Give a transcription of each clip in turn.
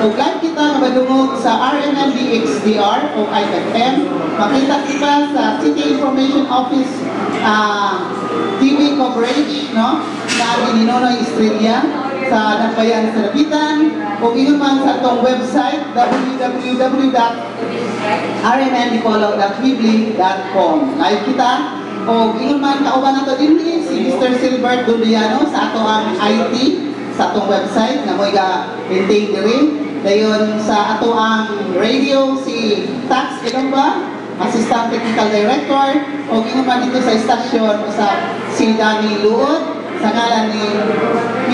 Kung live kita mabadungog sa RMNDXDR o IFM, makita kita sa City Information Office TV coverage, no? Na Gininonoy Estrella sa Nambayan sa Dapitan o ingon man sa atong website www.rmndipolog.weebly.com. Live kita o ingon man kauban nato dinhi si Mr. Silbert Duliano sa ato ang IT sa atong website na mo maintain diri. Dayon sa ato ang radio si Tax Ilongba, Assistant Technical Director, o ingon man dito sa estasyon sa si Danny Luod, sa ngalan ni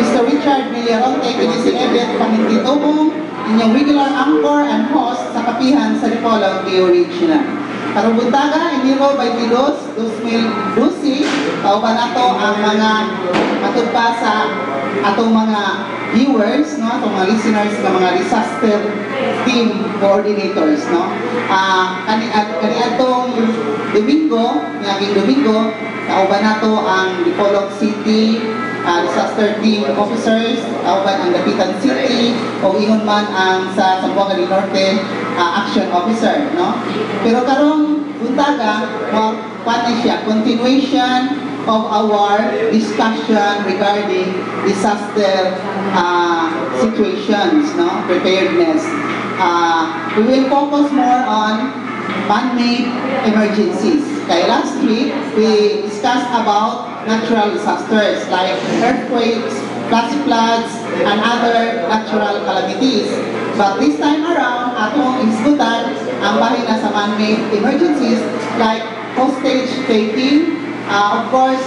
Mr. Richard Villaronte, kini si Ebet Pamintitobong, inyong regular anchor and host sa kapihan sa Dipolog Original. Karong buntaga, Enero 22, 2012, kauban nato ang mga matugpa sa atong mga viewers, no, atong mga listeners ng mga disaster team coordinators, no. Kani atong Domingo, kauban nato ang Dipolog City disaster team officers, kauban ang Dapitan City, o ingon man ang sa Zamboanga del Norte action officer, no. Pero karong buntaga, paano siya? Continuation of our discussion regarding disaster situations, no, preparedness. We will focus more on man-made emergencies. Kaya last week, we discussed about natural disasters like earthquakes, flash floods, and other natural calamities. But this time around, atong isgutan ang bahin na sa man-made emergencies like hostage taking, of course,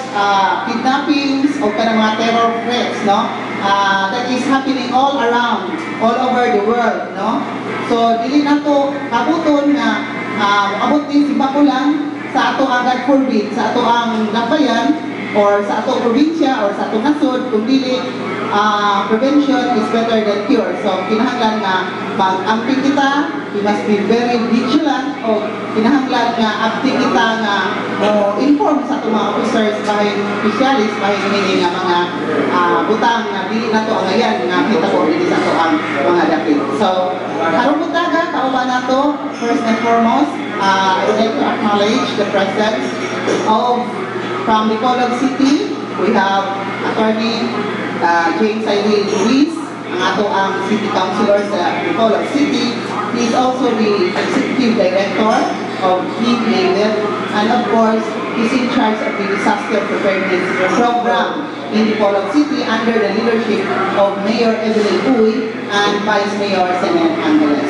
kidnappings o kanang mga terror threats, no? That is happening all around, all over the world, no? So, dili na to kabuton na abot din si Bakulang sa ato ang God forbid, sa ato ang Nambayan, or sa ato probinsya, or sa ato nasod, kung dili prevention is better than cure. So, kinahanglan nga mag-amping kita, we must be very vigilant, o kinahanglan nga acting kita nga inform sa itong mga officers, bahay specialist, bahay nini nga mga butang na dili na to ang ayan, nga kita ko dili sa ito ang mga dapit. So, karong butaga, kauban na to, first and foremost, I would like to acknowledge the presence of, from Dipolog City, we have Attorney James Aylin Ruiz, ang ato ang City Councilor sa Dipolog City. He is also the Executive Director of DPADET, and of course, he's in charge of the Disaster Preparedness Program in Dipolog City under the leadership of Mayor Evelyn Uy and Vice Mayor Senen Angeles.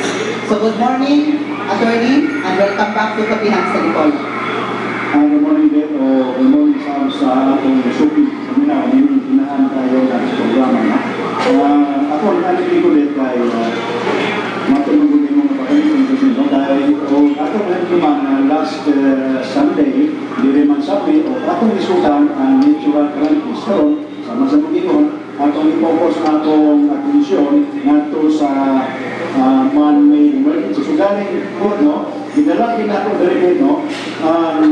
So good morning, Attorney, and welcome back to Kapihan sa Dipolog. Good morning, Beth, o good morning sa atong suki. Kami na, hinahan tayo sa programa na. Ako, nakalagay ko ulit kay matulungan yung mga pagkakas no? Dahil atong naman last Sunday, di man sabi, o atong isutan ang natural calamities karon sama sa Panginoon, atong i-focus na atong atensyon nato sa man-made emergency. So galing po, no? Ginalaki na ito dali no? Ang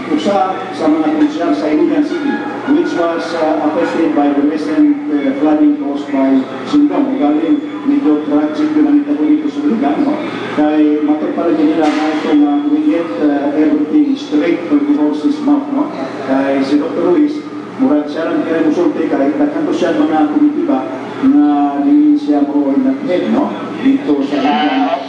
usa sa mga konsyal sa Iligan City, which was affected by the recent flooding caused by Sindong. Galing medyo tragic na nito dito sa Iligan, no? Kaya matagpala nila na itong we get everything straight from the horse's mouth, no? Kaya si Dr. Ruiz, murag siya lang kaya musulti, kaya nagkanto siya mga komitiba na hindi siya mo nag-head, no? Dito sa Iligan.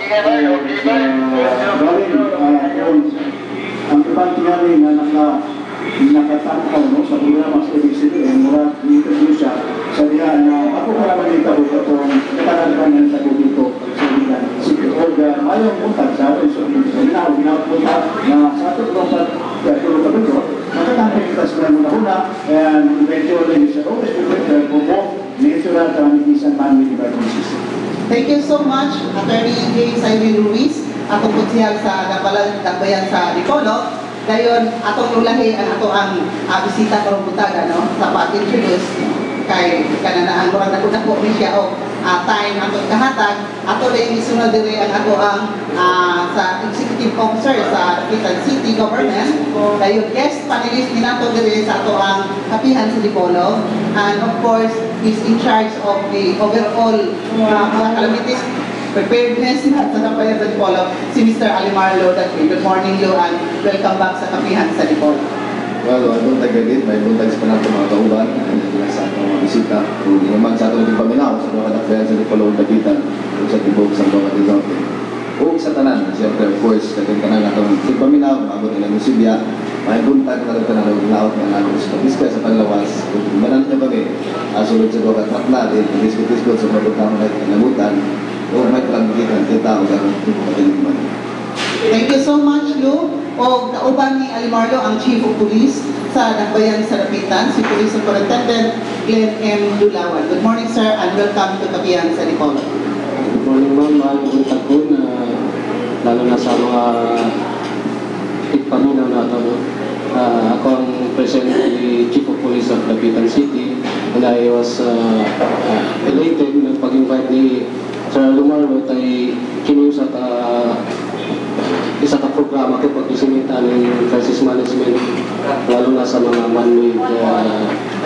Ang ibang tingali na nakatangkaw, no, sa programa sa ABCD, murag dito siya sa diyan na ako karaman dito itong katangan ng sagot dito sa Iligan City. O mayroong puntag sa atin sa ginapunta na sa ating puntag tulog ka dito, nakatangkaw kita sa muna-una, and eventually sa always prepare for both natural calamities and man-made emergencies. Thank you so much, Attorney James Aylin Ruiz, atong kutsihal sa Nambayan sa Dipolog. Dayon, atong ulahi ang ato ang bisita karong butaga, no? Sa pag-introduce kay kananaan murag nako ni siya o time atong kahatag ato rin isunod dire ang ato ang sa executive officer sa Dapitan City Government kayo guest panelist din ato dire sa ato ang kapihan sa Dipolo, and of course is in charge of the overall mga calamities preparedness na sa kapihan sa Dipolo, si Mr. Alimar Lo. Good morning, Lo, and welcome back sa kapihan sa Dipolo. Well, ang buntag agad, may buntag sa panahon mga kauban, sa atong mga bisita, kung naman sa atong paminaw, sa mga dakbayan sa Dipolo Dapitan, kung sa tibok sa mga Norte. O sa tanan, siyempre, of course, sa tanan atong paminaw, maabot na ng Sibya, may buntag na rin ng laot ng alam sa Pabiska sa Panlawas. Kung manan niya kami, sulod sa mga truck natin, diskot-diskot sa mga butang na nagutan, o may palambigitan, kita o gano'n patiliman. Thank you so much, Lou. O kauban ni Alimarlo ang Chief of Police sa Dakbayan sa Dapitan, si Police Superintendent Glenn M. Dulawan. Good morning, sir, and welcome to Kapihan sa Dipolo. Good morning, ma'am. Magandang taon, lalo na sa mga tigpaminaw na ito. Ako ang presently Chief of Police of Dapitan City, and I was elated na pag-invite ni Sir Lumarlo tayo kiniusap isa ka programa ko pag-isimita ng crisis management, lalo na sa mga man-made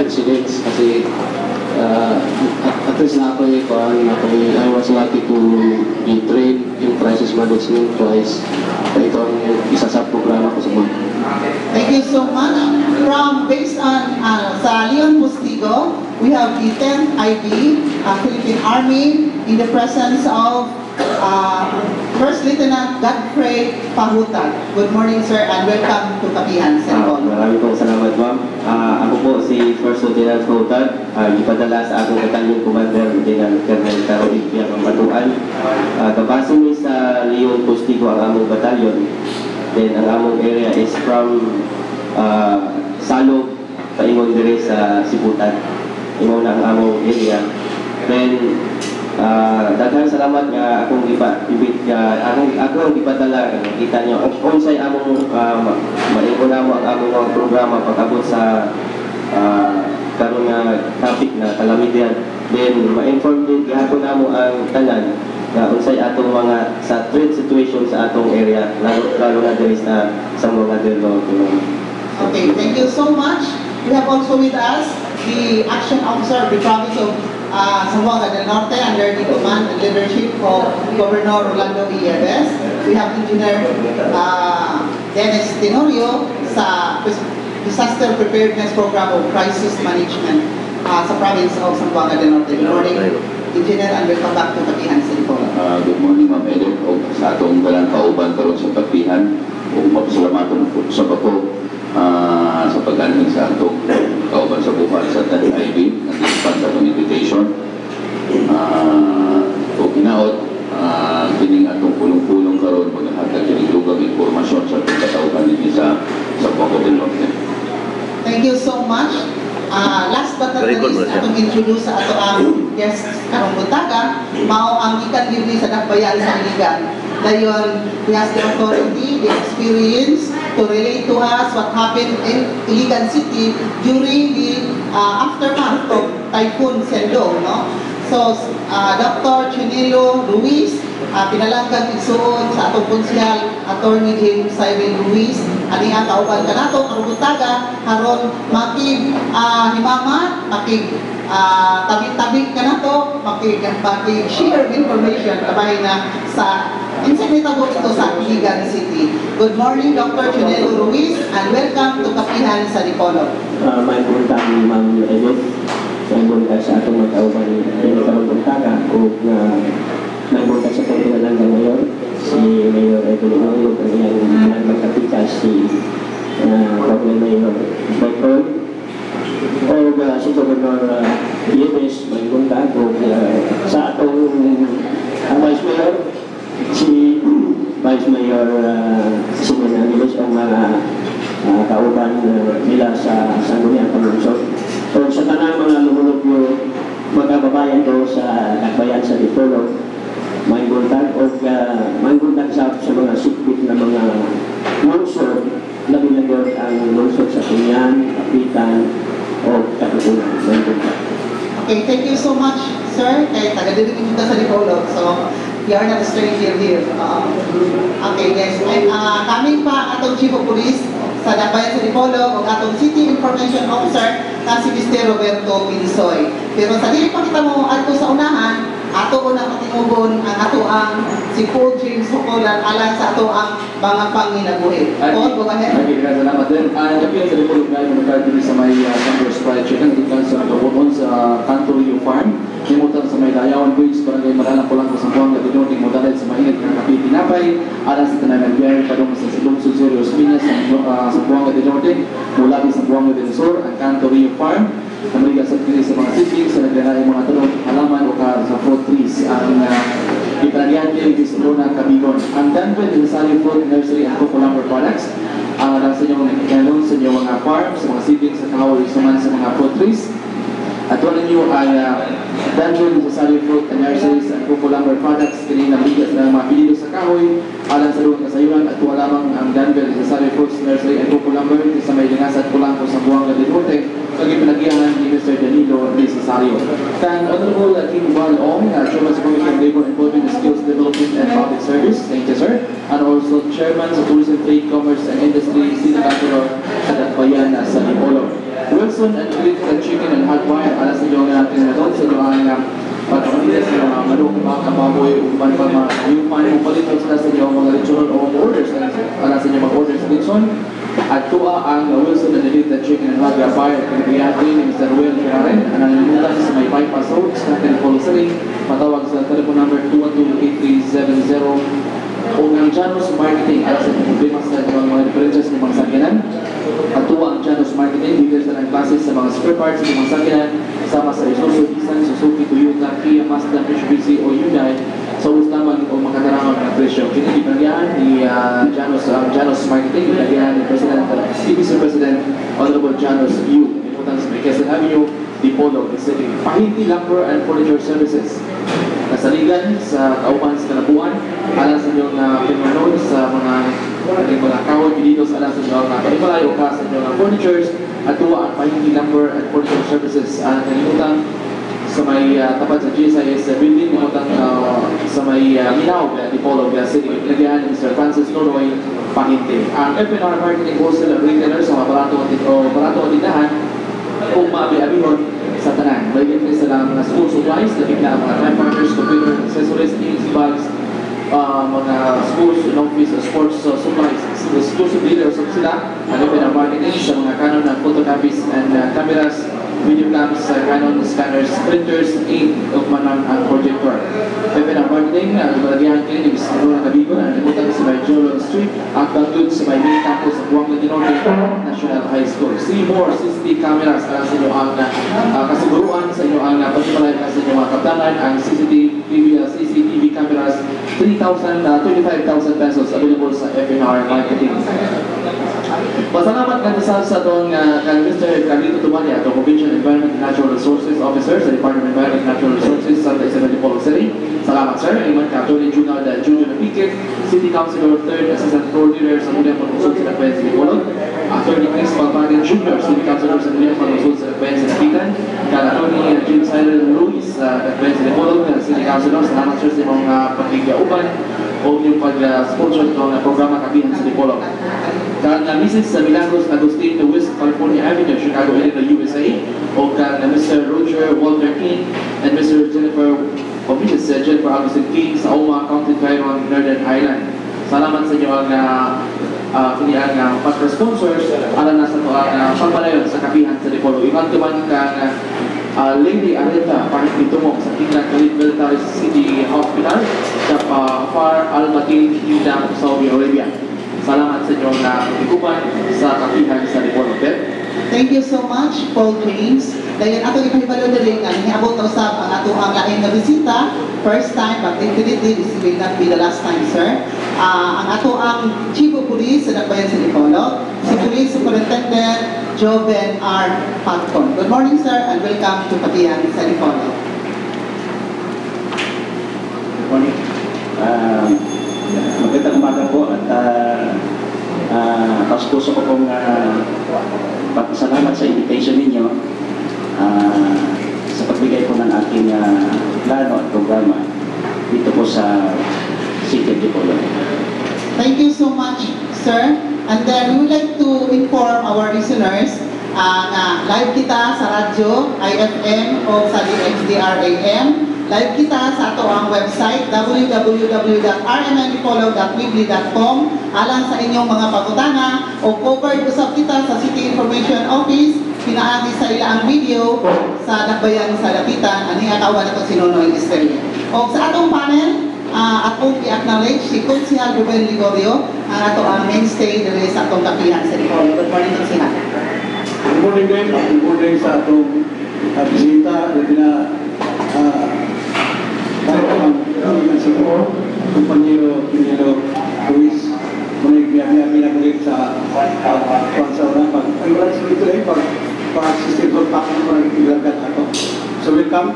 incidents, kasi at least na ako I was lucky to be trained in crisis management twice. Ito ang isa sa programa ko sa mga. Thank you so much. Based on sa Leon Postigo, we have the 10th IB, Philippine Army, in the presence of First Lieutenant Godfrey Pahutan. Good morning, sir, and welcome to Kapihan sa Dipolo. Maraming pong salamat, ma'am. Ako po si First Lieutenant Pahutan, ipadala sa akong Battalion Commander, Lieutenant Colonel Caroline Piang Matuan. Kabase ni sa Leon Postigo ang among batalyon. Then ang among area is from Salog, paingon dire sa Sibutan. Ingon na ang among area. Then daghang salamat nga akong akong ipadala, kita nyo unsay among maingon namo ang among mga programa pag-abot sa karon nga topic na kalamidad. Then ma-inform din gihapon namo ang tanan na unsay atong mga sa threat situation sa atong area, lalo na diri sa mga delo. Okay, thank you so much. We have also with us the Action Officer of the Province of Zamboanga del Norte under the command and leadership of Governor Rolando Villegas. We have Engineer Dennis Tenorio sa Disaster Preparedness Program of Crisis Management sa Province of Zamboanga del Norte. Good morning, Engineer, and welcome back to Kapihan sa Dipolo. Good morning, Ma'am Edith. Sa atong galang kauban karon sa Kapihan, mapasalamatan po sa ako sa paggaling sa atong kauban sa buwan sa TIB, nag-ispan sa atong invitation. O kinaot, kining atong pulong-pulong karon maghahatag kining dugang informasyon sa atong katauhan din sa Zamboanga del Norte. Thank you so much. Last but not least, atong introduce sa ato ang guest karong buntaga, mao ang ikan diri sa Dakbayan sa Iligan. Dayon, he has the authority, the experience to relate to us what happened in Iligan City during the aftermath of Typhoon Sendong, no? So, Dr. Chinelo Ruiz, pinalanggan igsuon sa atong konsyal, Attorney James Simon Ruiz, ani ang kauban ka nato, karubutaga, haron makig himaman, makig tabi-tabi ka nato, makig share information, kabay na sa insimitabo ito sa Iligan City. Good morning, Dr. Chinelo Ruiz, and welcome to Kapihan sa Dipolo. May puntang ni Ma'am Edith. Nagpunta sa atong magkauban ng buntaga o nagpunta sa pagkina ng ngayon si Mayor Edwin ang iyang magkapita si Governor Mayor Becton o si Governor Yemes may punta o sa atong Vice Mayor si Vice Mayor Simon Anilis ang mga kauban nila sa Sangguniang Pangungsod. So sa tanang mga lumunod yung magkababayan ko sa Dakbayan sa Dipolo, may buntag o may buntag sa mga sikbit na mga lungsod, labi-lagot ang lungsod sa Tunyan, Kapitan o Katutunan. Okay, thank you so much, sir, kay taga-dito kita sa Dipolog. So, you are not a stranger here. Okay, yes. And coming pa atong Chief of Police sa Dakbayan sa Dipolog o atong City Information Officer na si Mr. Roberto Pilisoy. Pero sa dili pa kita mo ato sa unahan, ato unang patingugon ang ato ang si Paul James Hukolan alang sa ato ang mga panginabuhi. Paul, go ahead. Okay, salamat din. Kapag sa Dipolog na yung nagkakaroon sa may Campers Fried Chicken, dito sa nagkakaroon sa Canto Rio Farm, limutan sa may Dayawan Bridge, barangay Malalang Polanco sa Buang Gatinuting, modalit sa mainit ng kapi tinapay, alas sa Tanaman Biyahe, padong sa Silong Sulserios Minas sa Buang Gatinuting, mula sa Buang Gatinuting, ang Canto Rio Farm, namaligas sa kini sa mga siblings, sa naglalay mga tanong, halaman o sa fruit trees, ang ipanagyan kini sa Luna Cabigon. Ang Danville Nazario Fruit Nursery and Coco Products, ang sa inyong nagkakaroon sa inyong mga farm, sa mga siblings, sa kahoy, sa mga fruit trees. At wala niyo ay Danville Nazario Fruit and Nurseries and Coco Products, kini namaligas ng mga pilido sa kahoy, alang sa luwang kasayuran, at wala lamang ang Danville Nazario Fruit Nursery and Coco sa may lingasat Polanco sa Buang Gatinuting, kagi pinagyahan ni Mr. Danilo D. Cesario. Kan Honorable Kim Ong, Chairman sa Commission on Labor, Employment, Skills Development and Public Service, thank you sir, and also Chairman sa Tourism, Trade, Commerce and Industry, City Councilor sa Dakbayan sa Dipolog. Wilson and Critical Chicken and Hardwire, alas na yung natin na doon sa yung pagkakalitas ng mga manok, mga kababoy, upan pa mga yung panipalito sila sa yung mga regional o orders, alas na yung mga orders sa Wilson. At tuwa ang Wilson and Critical Chicken and Hardwire, pinagayati ni Mr. Will Ferraren, ang nalimutan sa may bypass road, sa Telephone City, matawag sa telephone number 212-8370. O ang Janus Marketing, alas na problema sa mga differences ng mga sakyanan. At tuwa ang Janus Marketing, bigay sa ng classes sa mga spare parts ng mga sakyanan, kasama sa Isuzu, Nissan, Suzuki, Toyota, Kia, Mazda, Mitsubishi o Hyundai, sa lamang o makatarangan ng presyo. Kinigipagyan ni Janus Marketing, pinagyan ni CBC President, Honorable Janus Yu, inutan sa Quezon Avenue, Dipolog City. Pahinti Lumber and Furniture Services, kasaligan sa kauban sa Kalabuan, alam sa inyong pinunod sa mga kahoy, pilidos, alam sa inyong panimalayo ka sa inyong furnitures, at tuwa ang Pahinti Lumber and Furniture Services, kalimutan sa may tapat sa GSIS building, kalimutan sa may Minao, Dipolog City, pinagyan ni Mr. Francis Noroy Pahinti. Ang FNR Marketing Wholesale and Retailer sa mga barato o tindahan, kung maabi-abihon sa tanan. May ganyan sila mga school supplies, nabigla ang mga typewriters, computer, accessories, easy bags, mga schools, office, sports supplies. Exclusive dealers of sila, ang marketing sa mga Canon na photocopies and cameras, video cams, Canon scanners, printers, ink, of manang ang projector. FNR Marketing, balagyan kayo ni Mr. Luna Cabigon, nalimutan sa may Joron Street, at bangkod sa may main campus sa Buang Gatinuting National High School. See more CCTV cameras sa inyo ang kasiguruan, sa inyo ang pagsimalay sa inyo mga kaptanan, ang CCTV cameras, 25,000 pesos available sa FNR Marketing. Pasalamat kami sa itong kang Mr. Carlito Tumania, the Provincial Environment and Natural Resources Officer sa Department of Environment and Natural Resources sa Isabel Dipolog City. Salamat sir. Iman ka, Attorney Junal Junior Napiket, City Councilor 3rd Assistant Coordinator sa Muliang Paglusod sa Dakbayan sa Dipolog. Attorney Chris Palpagan Jr., City Councilor sa Muliang Paglusod sa Dakbayan sa Dapitan. Attorney Jim Siler Ruiz sa Dakbayan sa Dipolog, City Councilor. Salamat sir sa mga pagkigauban o yung pag-sponsor ng programa Kabihan sa Dipolog. Kan Mrs. Milagros Agustin de West California Avenue, Chicago, Illinois, USA, o kan Mr. Roger Walter King and Mr. Mrs. Jennifer Agustin King sa Oma County, Tyrone, Northern Ireland. Salamat sa inyo ang pag-sponsors alam na sa ito ang pagpalayon sa Kabihan sa Dipolog. Iman tuman kang Lady Areta pakikitumok sa Tingnan Khalid Military City Hospital sa Far Al-Matin, Kingdom, Saudi Arabia. Salamat sa inyong ikupan sa Kabihan sa Dipolog. Thank you so much, Paul James. Dahil ato ipahibalo na rin ang hiabot na usap ang ato ang laing na bisita. First time, but definitely this will not be the last time, sir. Ang ato ang Chief of Police sa Dakbayan sa Dipolog, si Police Superintendent Joven R. Pagcon. Good morning, sir, and welcome to Kabihan sa Dipolog. Good morning. Magandang umaga po at taos puso ko pong pagpasalamat sa invitation ninyo sa pagbigay po ng aking plano at programa dito po sa City of Dipolog. Thank you so much, sir. And then we would like to inform our listeners na live kita sa radyo, IFM o sa DXDRAM. Live kita sa ato ang website www.rmndipolog.weebly.com alang sa inyong mga pangutana o covered usab kita sa City Information Office. Pinaagi sa ila ang video sa Dakbayan sa Dapitan ani akawan nato si Nonoy Estrella. O sa atong panel, akong i-acknowledge si Consihal Ruben Ligorio, ang ato ang mainstay dito sa atong kapihan sa Dipolog. Good morning, Consihal. Good morning din. Good morning sa atong bisita na ang siguro, kumpanyero Luis, muna pinagalit sa pagsauna, ang wala sa ito pag-system of packing para ilagat ako. So welcome,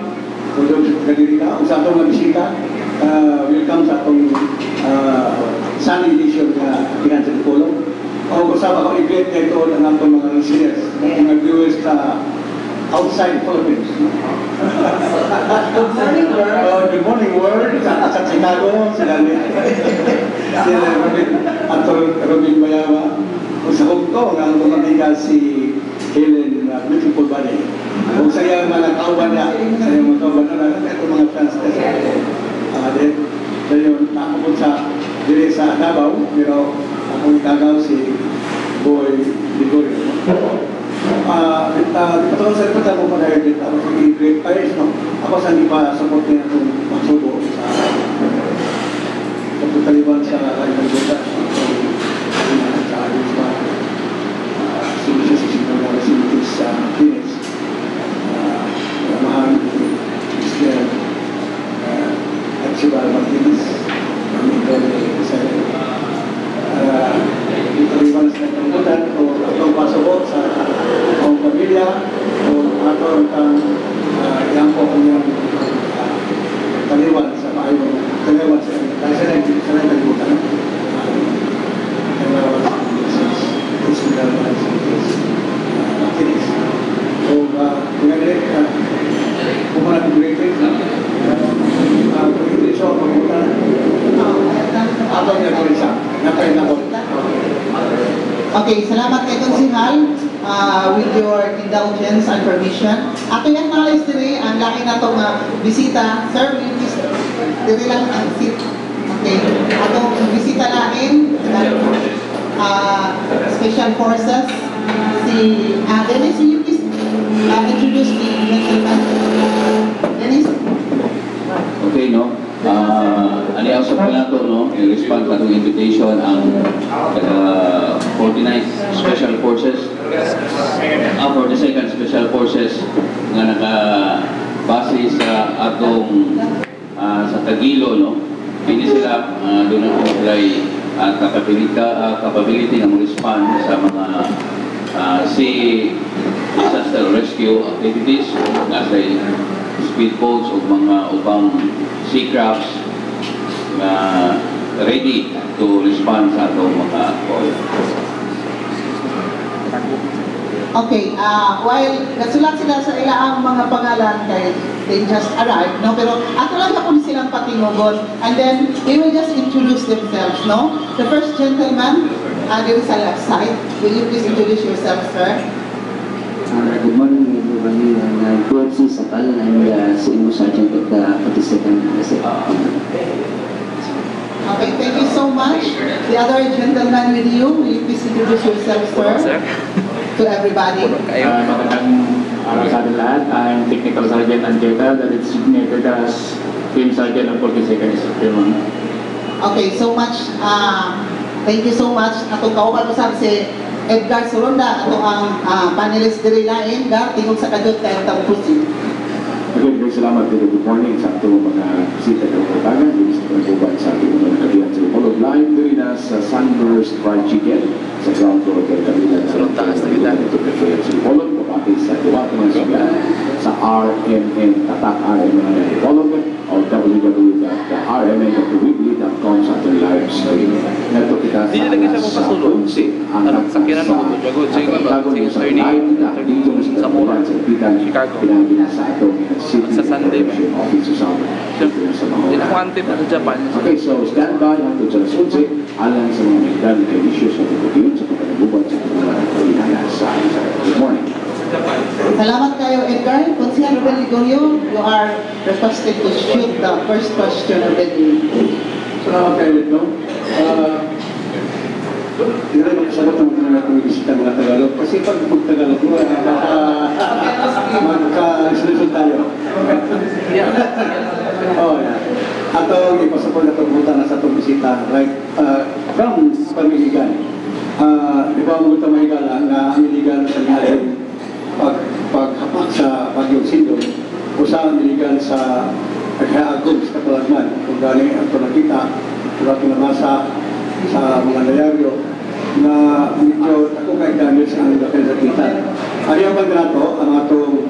kung kadiri ka, sa atong mga bisita, welcome sa atong Sunday edition na Pihan sa Dipolog. Ako kasama ko i-greet na ito ng atong mga listeners, mga viewers sa outside Philippines. Good morning world. Sa Chicago, sila Robin Bayama. Sa Hong Kong, ang tumatigal si Helen Beautiful Valley. Kung sa iyang mga kauban niya, sa iyang mga kauban na ito mga translation. Then nakapun sa dire sa Davao, pero akong ikagaw si Boy Ligorio. Patungkol sa ito, ako pa na edit. Ako sa i-grade pa rin, no? Ako sa hindi pa support niya itong magsubo sa pagkutaliban sa Rayman Gota sa alis pa sinisisisip ng mga facilities sa Phoenix. Mahal Mr. Archibald Martinez ang ito sa italiban sa pagkutan o itong pasabot sa ang pamilya o ato ang yampo kanyang taliwan sa maayon taliwan sa nagbutan taliwan sa Martinez o pinagalit kung mga nag-greeting pag-English o pagbutan ato ang nag-greeting napay-nakot. Okay, salamat kay Consihal. With your indulgence and permission. Ako yung acknowledge din ang laki na itong bisita. Sir, will you please dire lang ang seat. Okay. Atong bisita namin, Special Forces, si Dennis, will you please introduce the gentleman? Dennis? Okay, no? Aniyausap ko na ito, no? I-respond ka itong invitation ang 49th Special Forces 42nd Special Forces nga nakabase sa atong sa Tagilo, no? Hindi sila doon ang apply capability na mag-respond sa mga disaster rescue activities nga sa speedboats o mga ubang seacrafts na ready to respond sa atong mga call. Okay, while nasulat sila sa ilaang mga pangalan kay they just arrived, no? Pero ato lang ako silang patingogon and then they will just introduce themselves, no? The first gentleman, there is a left side. Will you please introduce yourself, sir? Good morning, everybody. I'm PFC Sakal. I'm the Senior Sergeant of the 42nd SF. Okay, thank you so much. The other gentleman with you, will you please introduce yourself, sir? To everybody. Magandang araw sa ating lahat. I'm Technical Sergeant Angela, that is designated as Team Sergeant ng 42nd Infantry. Okay, so much. Thank you so much. Atong kauban ko si Edgar Soronda, ato ang panelist diri lain, Edgar, tingog sa kadot kay tang proceed. Again, very salamat din. Good morning sa ating mga bisita ng Katagan. Luis Trancoban sa ating mga nakabihan sa Dipolog. Live din na sa Sunburst Fried Chicken sa ground floor ng Kabilan sa Dipolog. Kapatid sa Diwata ng Sugan sa RMN Tatak RMN Dipolog o www.rmn.weebly.com sa ating live stream. Nato kita sa alas 11 ang nagsasakiran yung sa live na dito na sa Zamora sa Pitan pinagin sa atong city Sa Sunday ba? office sa dito sa mga Hindi na ko antip sa Japan. Okay, so stand by hangtod sa alas 11 alang sa mga medical issues sa pagkakiyot sa pagkakabuban sa pagkakabuban sa good morning. Salamat kayo, Edgar. Consigliere Ruben Ligorio, you are requested to shoot the first question of the day. Salamat kayo dito. Hindi rin makasagot ng mga pag-isita mga Tagalog. Kasi pag Tagalog mo, magka-resolution tayo. Oh, yeah. Atong ipasapol na itong na sa itong bisita. Right? From pamiligan. Di ba mo ito mahigala na ang iligan sa nihalin paghapak sa Bagyong Sindong o sa iligan sa paghaagom sa Katalagman. Kung gani ang ito nakita, kung ito namasa sa mga layaryo na medyo ako kay Daniel sa ang Kapisakitan. Ayaw bang nato ang atong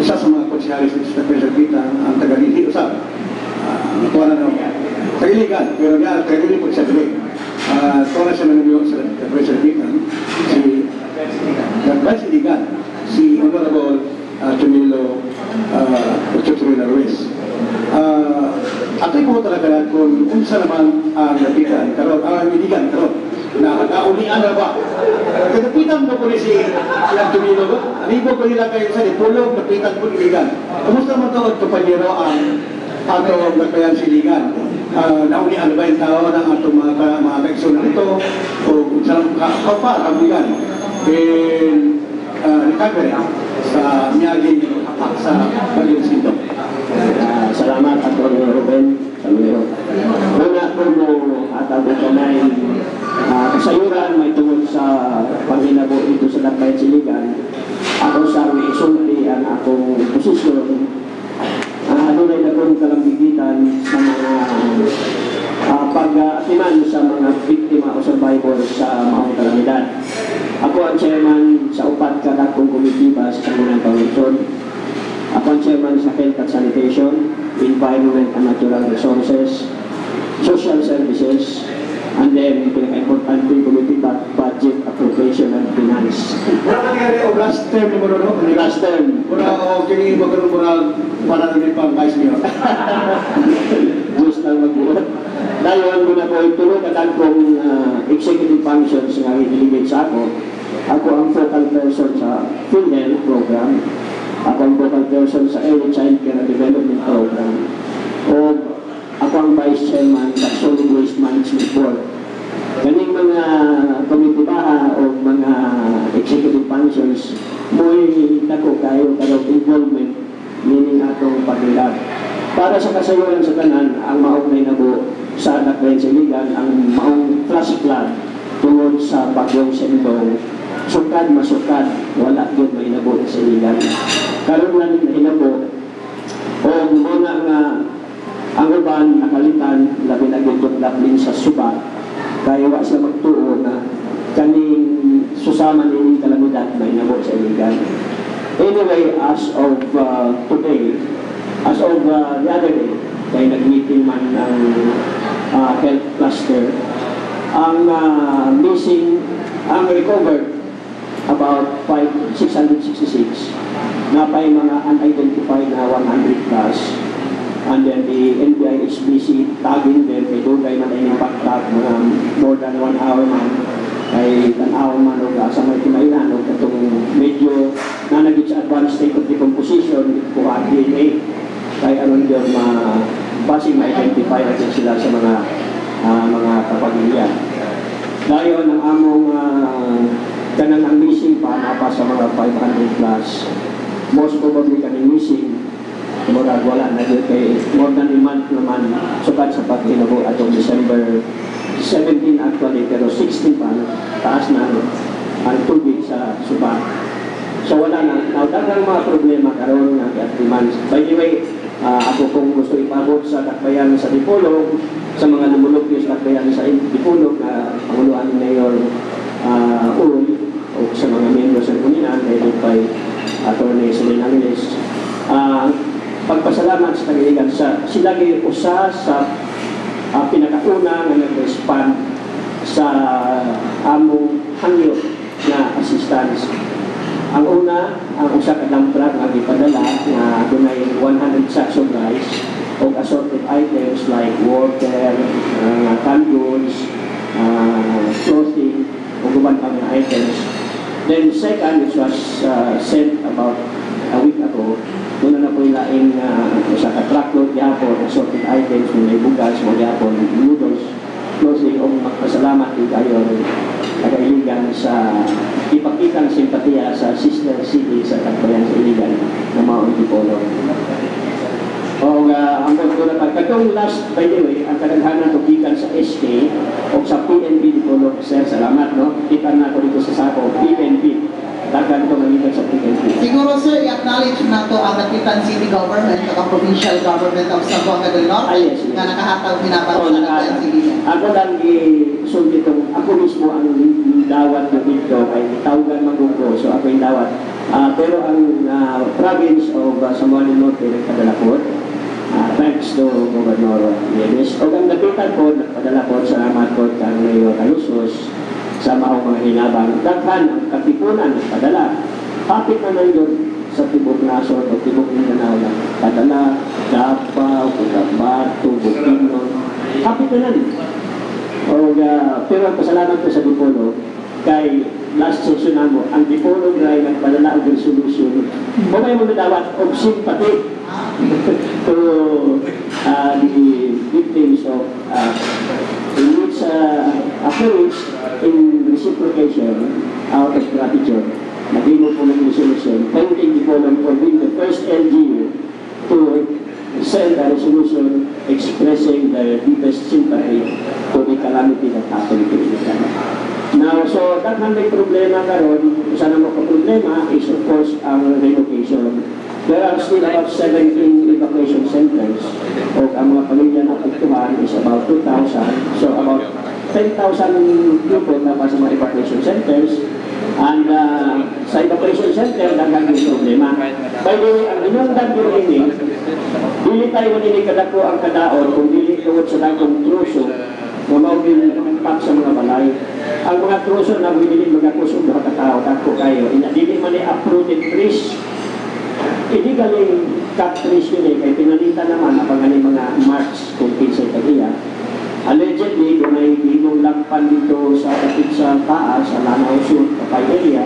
isa sa mga konsyaris sa Kapisakitan ang tagalili usap. Nakuha na naman. Tagaligan, pero nga tagalili po siya dili. Ito na siya nangyayong sa Kapisakitan si Kapisakitan si Honorable Camilo Ochotrina Ruiz. Ako'y po talaga kung unsa naman ang napitan karon, ang miligan karon na nakaulian na ba? Kadapitan mo po ni si Camilo ba? Anibo ko nila kayo sa Dipolog, napitan po miligan. Kumusta man ito, kapanyero ang atong nagpayan siligan? Naulian na ba yung tao ng atong mga kaigsunan ito? O kung saan kapal ang miligan? Recovery sa miyagi hapak sa Bagyong Sindong. Salamat Atty. Ruben Salero. Una po mo at ang kanay kasayuran may tungod sa panghinabo ito sa Dakbayan Siligan. Ako sa isulti ang akong posisyon. Adunay na kong kalambigitan sa mga pag-atiman sa mga biktima o survivors sa maong kalamidad. Ako ang chairman sa upat kadakong komitiba sa Sangguniang Kaungsod. Ako ang chairman sa Health and Sanitation, Environment and Natural Resources, Social Services, and then pinaka-importante yung Committee Budget, Appropriation, and Finance. Mura ka tingari o last term ni Morono? Last term. Mura o kini magkaroon mura para rin pang vice mayor. Gusto lang mag-uot. Dahil ko na po itulog at akong executive functions nga i-delegate sa ako. Ako ang focal person sa PhilHealth program. Ako ang focal person sa Early Child Care Development Program. O ako ang vice chairman sa Solid Waste Management Board. Kaning mga komitibaha o mga executive functions mo'y nako kayo involvement meaning atong paglalag. Para sa kasayuran sa tanan, ang maunay na po sa Dakbayan Siligan, ang maong flash flood tungod sa Bagyong Sindong, sukad masukad, wala yun may nabo sa Siligan. Karoon lang na hinabo, o muna nga ang uban nakalitan, labi na gitod-lablin sa suba, kaya wa sila magtuo na kaning susaman ini kalamidad may nabo sa Siligan. Anyway, as of today, as of the other day, kaya nag-meeting man ng health cluster, ang missing, ang recovered about 666, na pa yung mga unidentified na 100 plus, and then the NBI is busy tagging them, may dugay man ay impact mga more than 1 hour man, ay tanaw man o sa may kinainan o itong medyo na naging sa advanced state of decomposition kuha DNA kaya anong yung basing ma-identify natin sila sa mga kapamilya. Ngayon ang among kanang ang missing pa napa sa mga 500 plus, most probably kanang missing murag wala na dito kay more than a month naman sukat sa paghinabo atong December 17 actually, pero 16 pa, taas na ang tubig sa suba. So wala na, nautagang mga problema karoon ng 3 months. By the way, ako kung gusto ipabot sa Dakbayan sa Dipolog, sa mga lumulog yung sa Dakbayan sa Dipolog na Panguluan ni Mayor Ul, o sa mga membro sa Kuminan, headed by Atty. Selena Miles. Pagpasalamat sa Tagaligan, sila kayo usa sa pinakauna na nag-respond sa among hangyo na assistance. Ang una, ang usa ka dump truck ang ipadala na dunay 100 sacks of rice o assorted items like water, canned goods, clothing, o guban pa mga items. Then second, which was sent about a week ago, doon na po ilaing sa truckload gihapon, assorted items, may bugas, mga gihapon, noodles, clothing, o magpasalamat din tayo kagailigan sa ipakitang simpatiya sa sister city sa Tagbayan sa Iligan na Mount Antipolo. O ang na pagkatong last, by the way, ang kadaghanan tugikan sa SK o sa PNP Antipolo, sir, salamat, no? Kita na ko dito sa sako, PNP. Daghan ito magitan sa PNP. Siguro sir, i-acknowledge na to ang Dapitan City Government at ang Provincial Government of Zamboanga del Norte Yes. na nakahataw ginaparo sa Dapitan City. Ako lang i-sulti itong, ako mismo ang dawat na dito ay tawagan magugo, so ako yung dawat. Pero ang province of Zamboanga del Norte nagpadala po, thanks to Governor Nieves. O ang Dapitan po, nagpadala po, salamat po kang Mayor Alusos, sama ang mga hinabang. Daghan ang katipunan, padala. Kapit na nandiyon sa Tibok Nasor o Tibok Mindanao lang. Padala, Davao, Cotabato, Bukidnon. Kapit na nandiyon. Pero ang pasalamat ko sa Dipolo, kay last session na mo, ang Dipolo ay nagpadala ang resolution. May mga dawat of sympathy to the victims of which approach in reciprocation out of gratitude. Naging po ng resolution, thanking the Poland for being the first LGU to send a resolution expressing the deepest sympathy to the calamity that happened to Iligan. Now, so that may problema karon, sana mo ka problema is of course ang relocation. There are still about 17 evacuation centers o ang mga pamilya na apektuhan is about 2,000. So about 10,000 people na sa mga evacuation centers. And sa evacuation center, daghang yung problema. By the way, ang inundan yung ini, dili tayo maninig kadako ang kadaon kung dili tungod sa dagong truso na maugil impact sa mga balay. Ang mga truso na hindi magakusog na katao, dako kayo, dili man uprooted trees. Hindi galing cut trees yun kaya pinalitan naman ang mga marks kung pinsay tagiya. Allegedly, kung ay ginong lakpan dito sa kapit sa taas, sa Lanao Sur, Kapay area,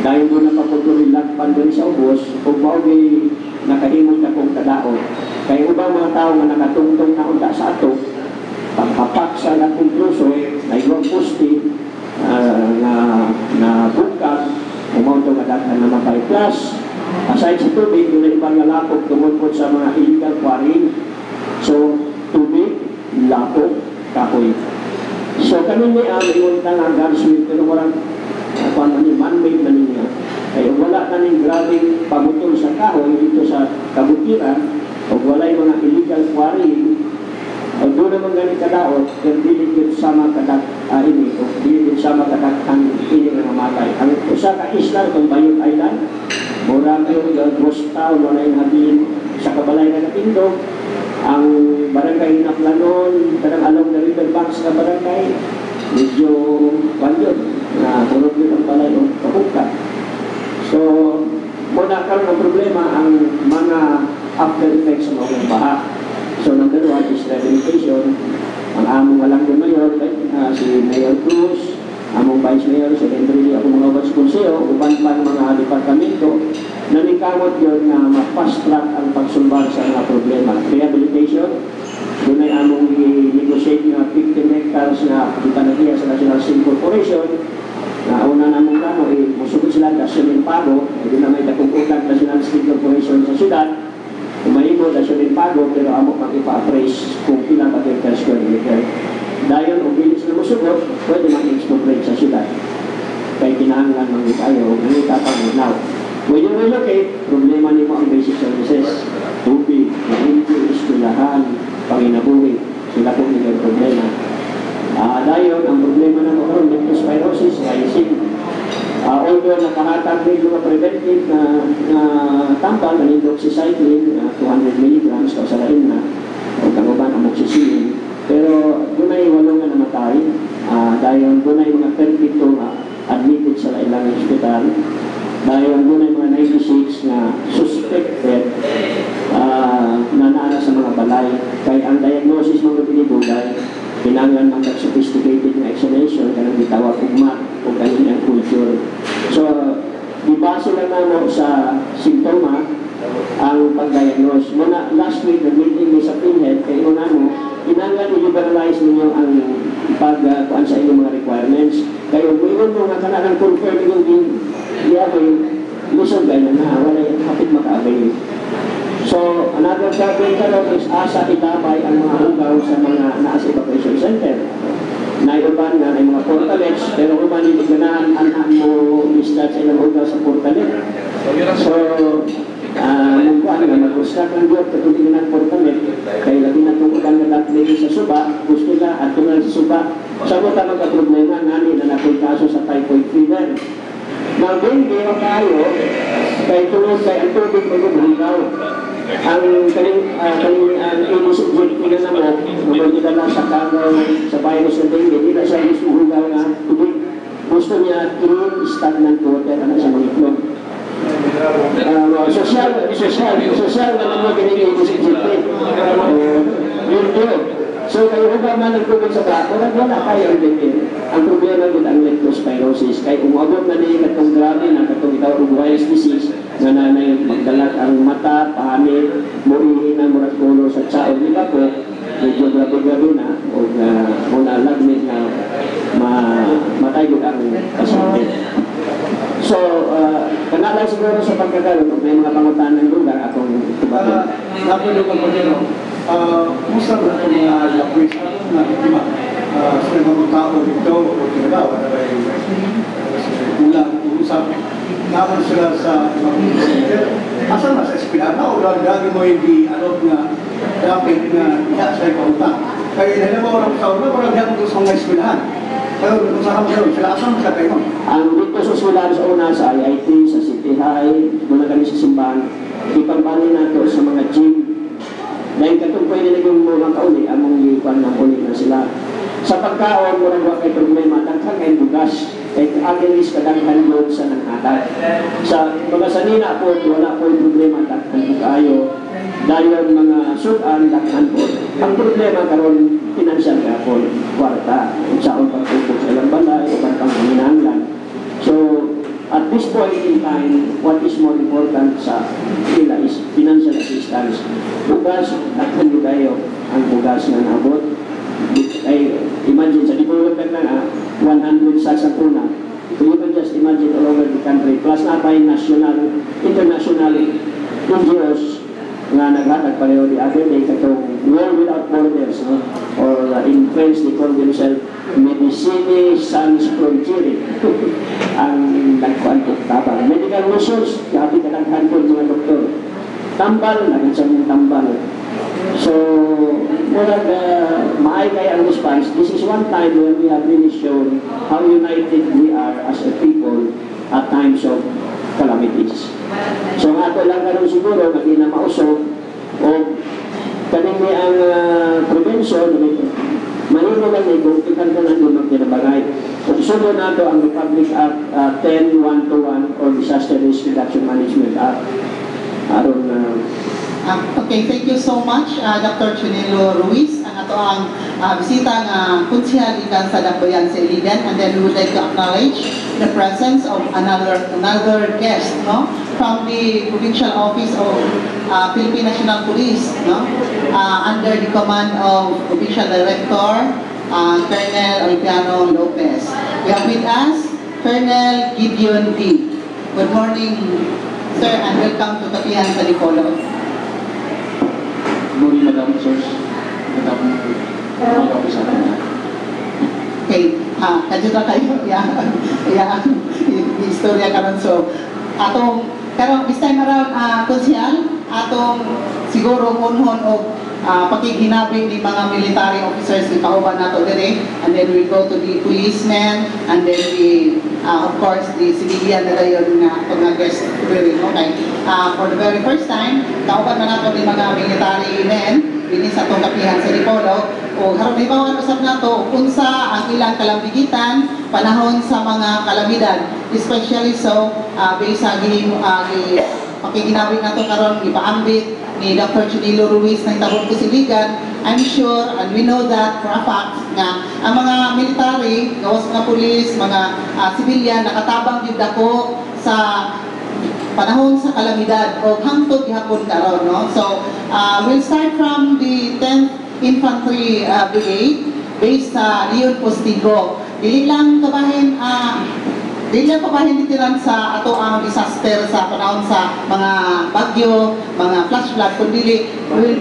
dahil doon na papunturin lakpan doon sa ubos, kung maugay nakahimong na kong kadaon. Kaya ubang mga tao na nakatungtong na unta sa ato, pagkapak sa laking truso, na iwang pusti, na bukag, umauntong adaghan na mapay. Plus, aside sa tubig, yung ibang nalapog tungkol sa mga illegal quarrying. So, tubig, lapog, kahoy. So, kami niya, may unta nga garswing, pero walang man-made na niya. Kaya wala na ning grabing pabutol sa kahoy dito sa kabutiran, o wala yung mga illegal quarrying, o doon naman ganit kadaot, pero diligid sama kadak ini, o diligid sama kadak ang ini na namatay. Ang usa ka isla, itong Bayot Island, mura yung ghost town, wala yung hatiin sa kabalay na natindog, ang barangay Naplanon, kanang along na riverbanks na barangay, medyo yun, na tulog yun ang balay o kapuka. So, muna karoon ang problema ang mga after effects ng mga baha. So, number one is rehabilitation. Ang among walang yung mayor, si Mayor Cruz, among Vice Mayor, Secretary, ako mga Vasconcelos, uban pa mga departamento, nanikamot yun na ma-fast track ang pagsulbar sa mga problema. Rehabilitation, doon ay among i-negotiate na 50 hectares na ipanagya sa National Steel Corporation, na una namong kamo, musugod sila Dasyonin Pago, doon na may dakungkutan National Steel Corporation sa syudad, umahibo Dasyonin Pago, pero amok mag-ipa-appraise kung ilang hectares square meter. Dahil kung bilis na musugod, pwede mag-expropriate sa syudad. Kaya kinahanglan mga tayo, nangita pang now. When you relocate, problema nimo ang basic services. Tubig, mahinti, iskulahan, panginabuhi. Sila po nila yung problema. Dahil, ang problema na mga leptospirosis, rising. Although nakahatag may mga preventive na tambal, na hydroxycycline, 200 mg, kausalain na, o kaguban, amoxicillin. Pero doon ay walong na namatay. Dahil doon ay mga 32 admitted sa ilang hospital. Dahil ang doon ay mga 96 na suspected na naana sa mga balay. Kaya ang diagnosis mga pinibulay, kinangan ng sophisticated na examination kanang bitawag ugma o kanilang culture. So, ibase lang na sa simptoma ang pag-diagnose. Muna, last week, nag-meeting ni sa PhilHealth, kaya una mo, kinangan i-liberalize ninyo ang pag-kuan sa inyong mga requirements. Kaya mayroon mo nga kanang confirm yung lusog gano'n na wala yung kapit maka-avail. So, another problem karon is asa itabay ang mga ugaw sa mga nasa evacuation center. Naiuban nga ay mga portalets, pero umanin ganahan anak mo istat sa ilang ugaw sa portalet. So, nagkuhan nga, mag-ustak ang buwag katuloy ng portalet, kaya lagi na itong ugang natatli sa suba, gusto nila at tunan sa suba. Sa mo tamang kaproblema nga ni na nakoy kaso sa typhoid fever. Nang dengue o tayo, kay tulog kay ang tubig mag-ubuligaw. Ang inisip ko na mo, magiging na sa kagaw sa virus ng dengue, hindi na siya isuhugaw na tubig. Gusto niya clean, stagnant water na sa mga itlog. Social na naman ginigil-isip yun. So, kayo ba man ang tubig sa bato, wala kayo ang dengue. Ang problema din ang leptospirosis. Kaya umabot na niya katong grabe na katong itawag virus disease na nanay magdalat ang mata, pahamit, murihin na murat ulo sa tsaon. Di ba po, medyo grabe-grabe na o muna lagmit na matay din ang kasakit. So, kanala siguro sa pagkakaroon, may mga pangutan ng lugar akong tubatin. Napulungan ko din, kumusta ba ito mga lapwis na biktima? Sa mga tao dito o tinagawa na ba yung ulang uusap naman sila sa mga center? Asan na sa espinata o lagi mo hindi nga dapat na ihasay pa utang? Kaya nalaman ko lang sa una, parang diyan ko sa mga espinahan. Pero kung saan mo sila, asan sa kayo? Ang dito sa sulan sa una, sa IIT, sa City High, muna kami sa simbahan, ipagbanin nato sa mga gym. Dahil katong pwede na yung mga kauli, among lipan na uli na sila. Sa pagkaon, murang wak ay problema, daghan ay bugas. Kahit agilis kadaghan doon sa nanghatag. Sa mga sanina po, wala po yung problema, daghan po kayo. Dahil mga sudan, daghan po. Ang problema karon financial ka po, kwarta. Kung saan pagtupok sa ilang balay, o pang paminangan. So, at this point in time, what is more important sa sila is financial assistance. Bugas, daghan po kayo ang bugas na nabot. Ay, imagine, sa development na 100 sacks ang una. So you can just imagine all over the country. Plus na pa yung national, international NGOs na naghatag pareho the other day katong World Without Borders, no? Or in French, they call themselves Medicine Sans Frontières. Ang nagkuhan po tabang. Medical missions, kapit ka naghan po mga doktor. Tambal, naging tambal. So, maay kaya ang response. This is one time when we have really shown how united we are as a people at times of calamities. So, nga ito lang karoon siguro, hindi na mausog, o kanini ang prevention, manino lang na ikumpikan ko lang yung magtinabagay. Kung sunod na ito ang Republic Act 10-121 or Disaster Risk Reduction Management Act. Aron okay, thank you so much, Dr. Chunelo Ruiz. Ang ato ang bisita ng Kunsihal ikan sa Dakbayan sa Iligan, and then we would like to acknowledge the presence of another guest, no, from the Provincial Office of Philippine National Police, no, under the command of Provincial Director Colonel Olpiano Lopez. We have with us Colonel Gideon D. Good morning, sir, and welcome to Tapihan sa Dipolo. Good morning, Madam Source. Madam Officer. Okay, kadyo na kayo. Istorya karon. So, atong, karon, this time around, Kunsihal, atong siguro unhon o pakiginabing ni mga military officers ni kauban nato dire, and then we go to the policemen, and then the of course the civilian na dayon nga mga guest really, okay. For the very first time kauban na nato ni mga military men dinhi sa atong Tapihan sa Dipolo, O harap ibawan usab nato unsa ang ilang kalambigitan panahon sa mga kalamidad, especially so based sa pakiginawin nato karon gipaambit ni Dr. Chunilo Ruiz ng Tabon Kusiligan. I'm sure and we know that for a fact nga ang mga military, gawas mga pulis, mga civilian nakatabang gyud dako sa panahon sa kalamidad o hangtod gihapon karon, no? So we'll start from the 10th Infantry Brigade based sa Leon Postigo. Dili lang kabahin dito lang sa ato ang disaster sa panahon sa mga bagyo, mga flash flood, kundi we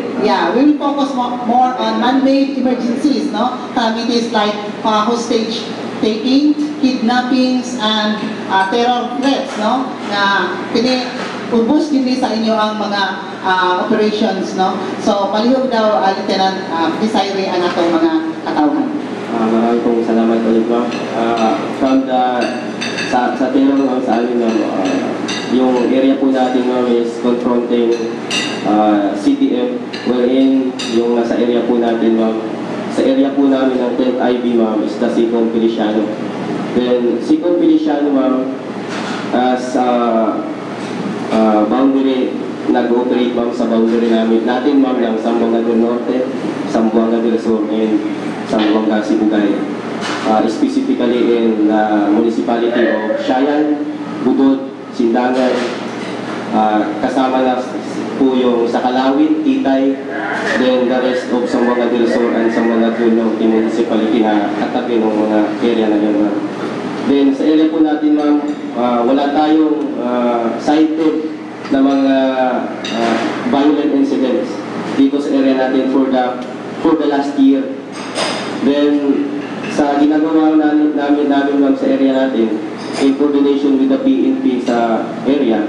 will focus more on man-made emergencies, no? Calamities like hostage taking, kidnappings, and terror threats, no? Na ubos din sa inyo ang mga operations, no? So palihog daw Lieutenant Desiree ang atong mga katawhan. Maraming pong salamat ulit, ma'am. From the sa terror, ma'am, sa amin, ma'am, yung area po natin, ma'am, is confronting CTF, wherein yung nasa area po natin, ma'am, sa area po namin ng 10th IB, ma'am, is the Sikong Feliciano. Then Sikong Feliciano, ma'am, as boundary, nag-operate, ma'am, sa boundary natin, ma'am, ng Zamboanga del Norte, Zamboanga del Sur, and Zamboanga Sibugay. Specifically in the municipality of Shayan, Budod, Sindangan, kasama na po yung Sakalawit, Titay, then the rest of Zamboanga del Sur and Zamboanga del Norte municipality na katabi ng mga area na yun, ma'am. Then sa area po natin, ma'am, wala tayong cited na mga violent incidents dito sa area natin for the last year. Then sa ginagawa namin ma'am sa area natin, in coordination with the PNP sa area,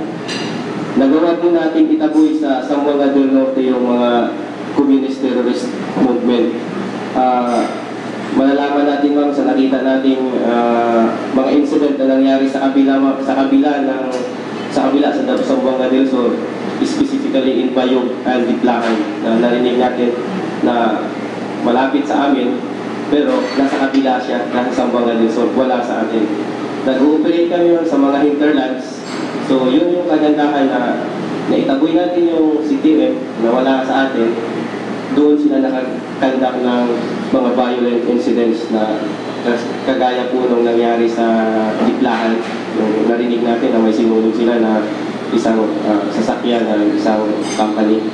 nagawa po natin itaboy sa Zamboanga del Norte yung mga communist terrorist movement. Malalaman natin, ma'am, sa nakita nating mga incident na nangyari sa kabila sa Zamboanga del Sur, specifically in Bayog and Diplaan, na narinig natin na malapit sa amin, pero nasa kabila siya, nasa Zamboanga del Sur, wala sa atin. Nag-ooperate kami sa mga hinterlands, so yun yung kagandahan na itaboy natin yung CTF na wala sa atin. Doon sila nakakandak ng mga violent incidents na kagaya po nung nangyari sa Diplaan. Yung narinig natin na may sinulog sila na isang sasakyan ng isang company.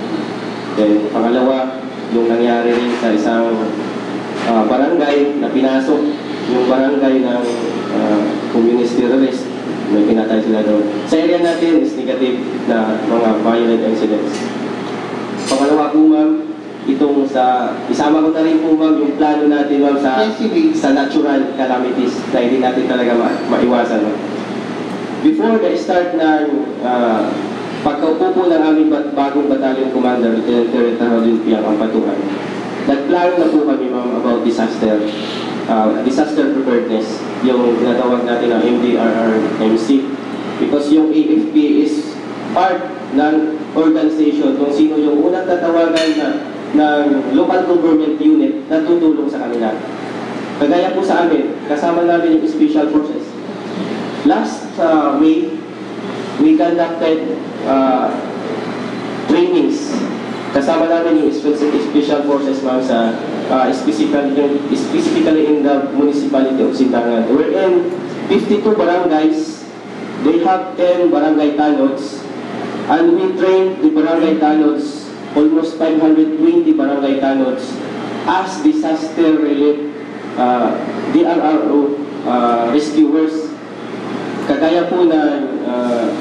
Then pangalawa, yung nangyari rin sa isang barangay na pinasok yung barangay ng communist terrorist, may pinatay sila doon. Sa area natin is negative na mga violent incidents. Pangalawa po, ma'am, itong isama ko na rin po, ma'am, yung plano natin, ma'am, sa natural calamities na hindi natin talaga maiwasan, ma'am. Before the start ng pagkaupo po ng aming bagong battalion commander, Lieutenant Colonel Harold Piang Ampatuan, nagplano na po kami, ma'am, about disaster preparedness, yung tinatawag natin ng MDRRMC, because yung AFP is part ng organization kung sino yung unang tatawagan ng local government unit na tutulong sa kanila. Kagaya po sa amin, kasama namin yung Special Forces. Last May, we conducted trainings. Kasama namin yung Special Forces, ma'am, sa specifically in the municipality of Sindangan. We're in 52 barangays. They have 10 barangay tanods, and we trained the barangay tanods, almost 520 barangay tanods, as disaster relief DRRO rescuers. Kagaya po ng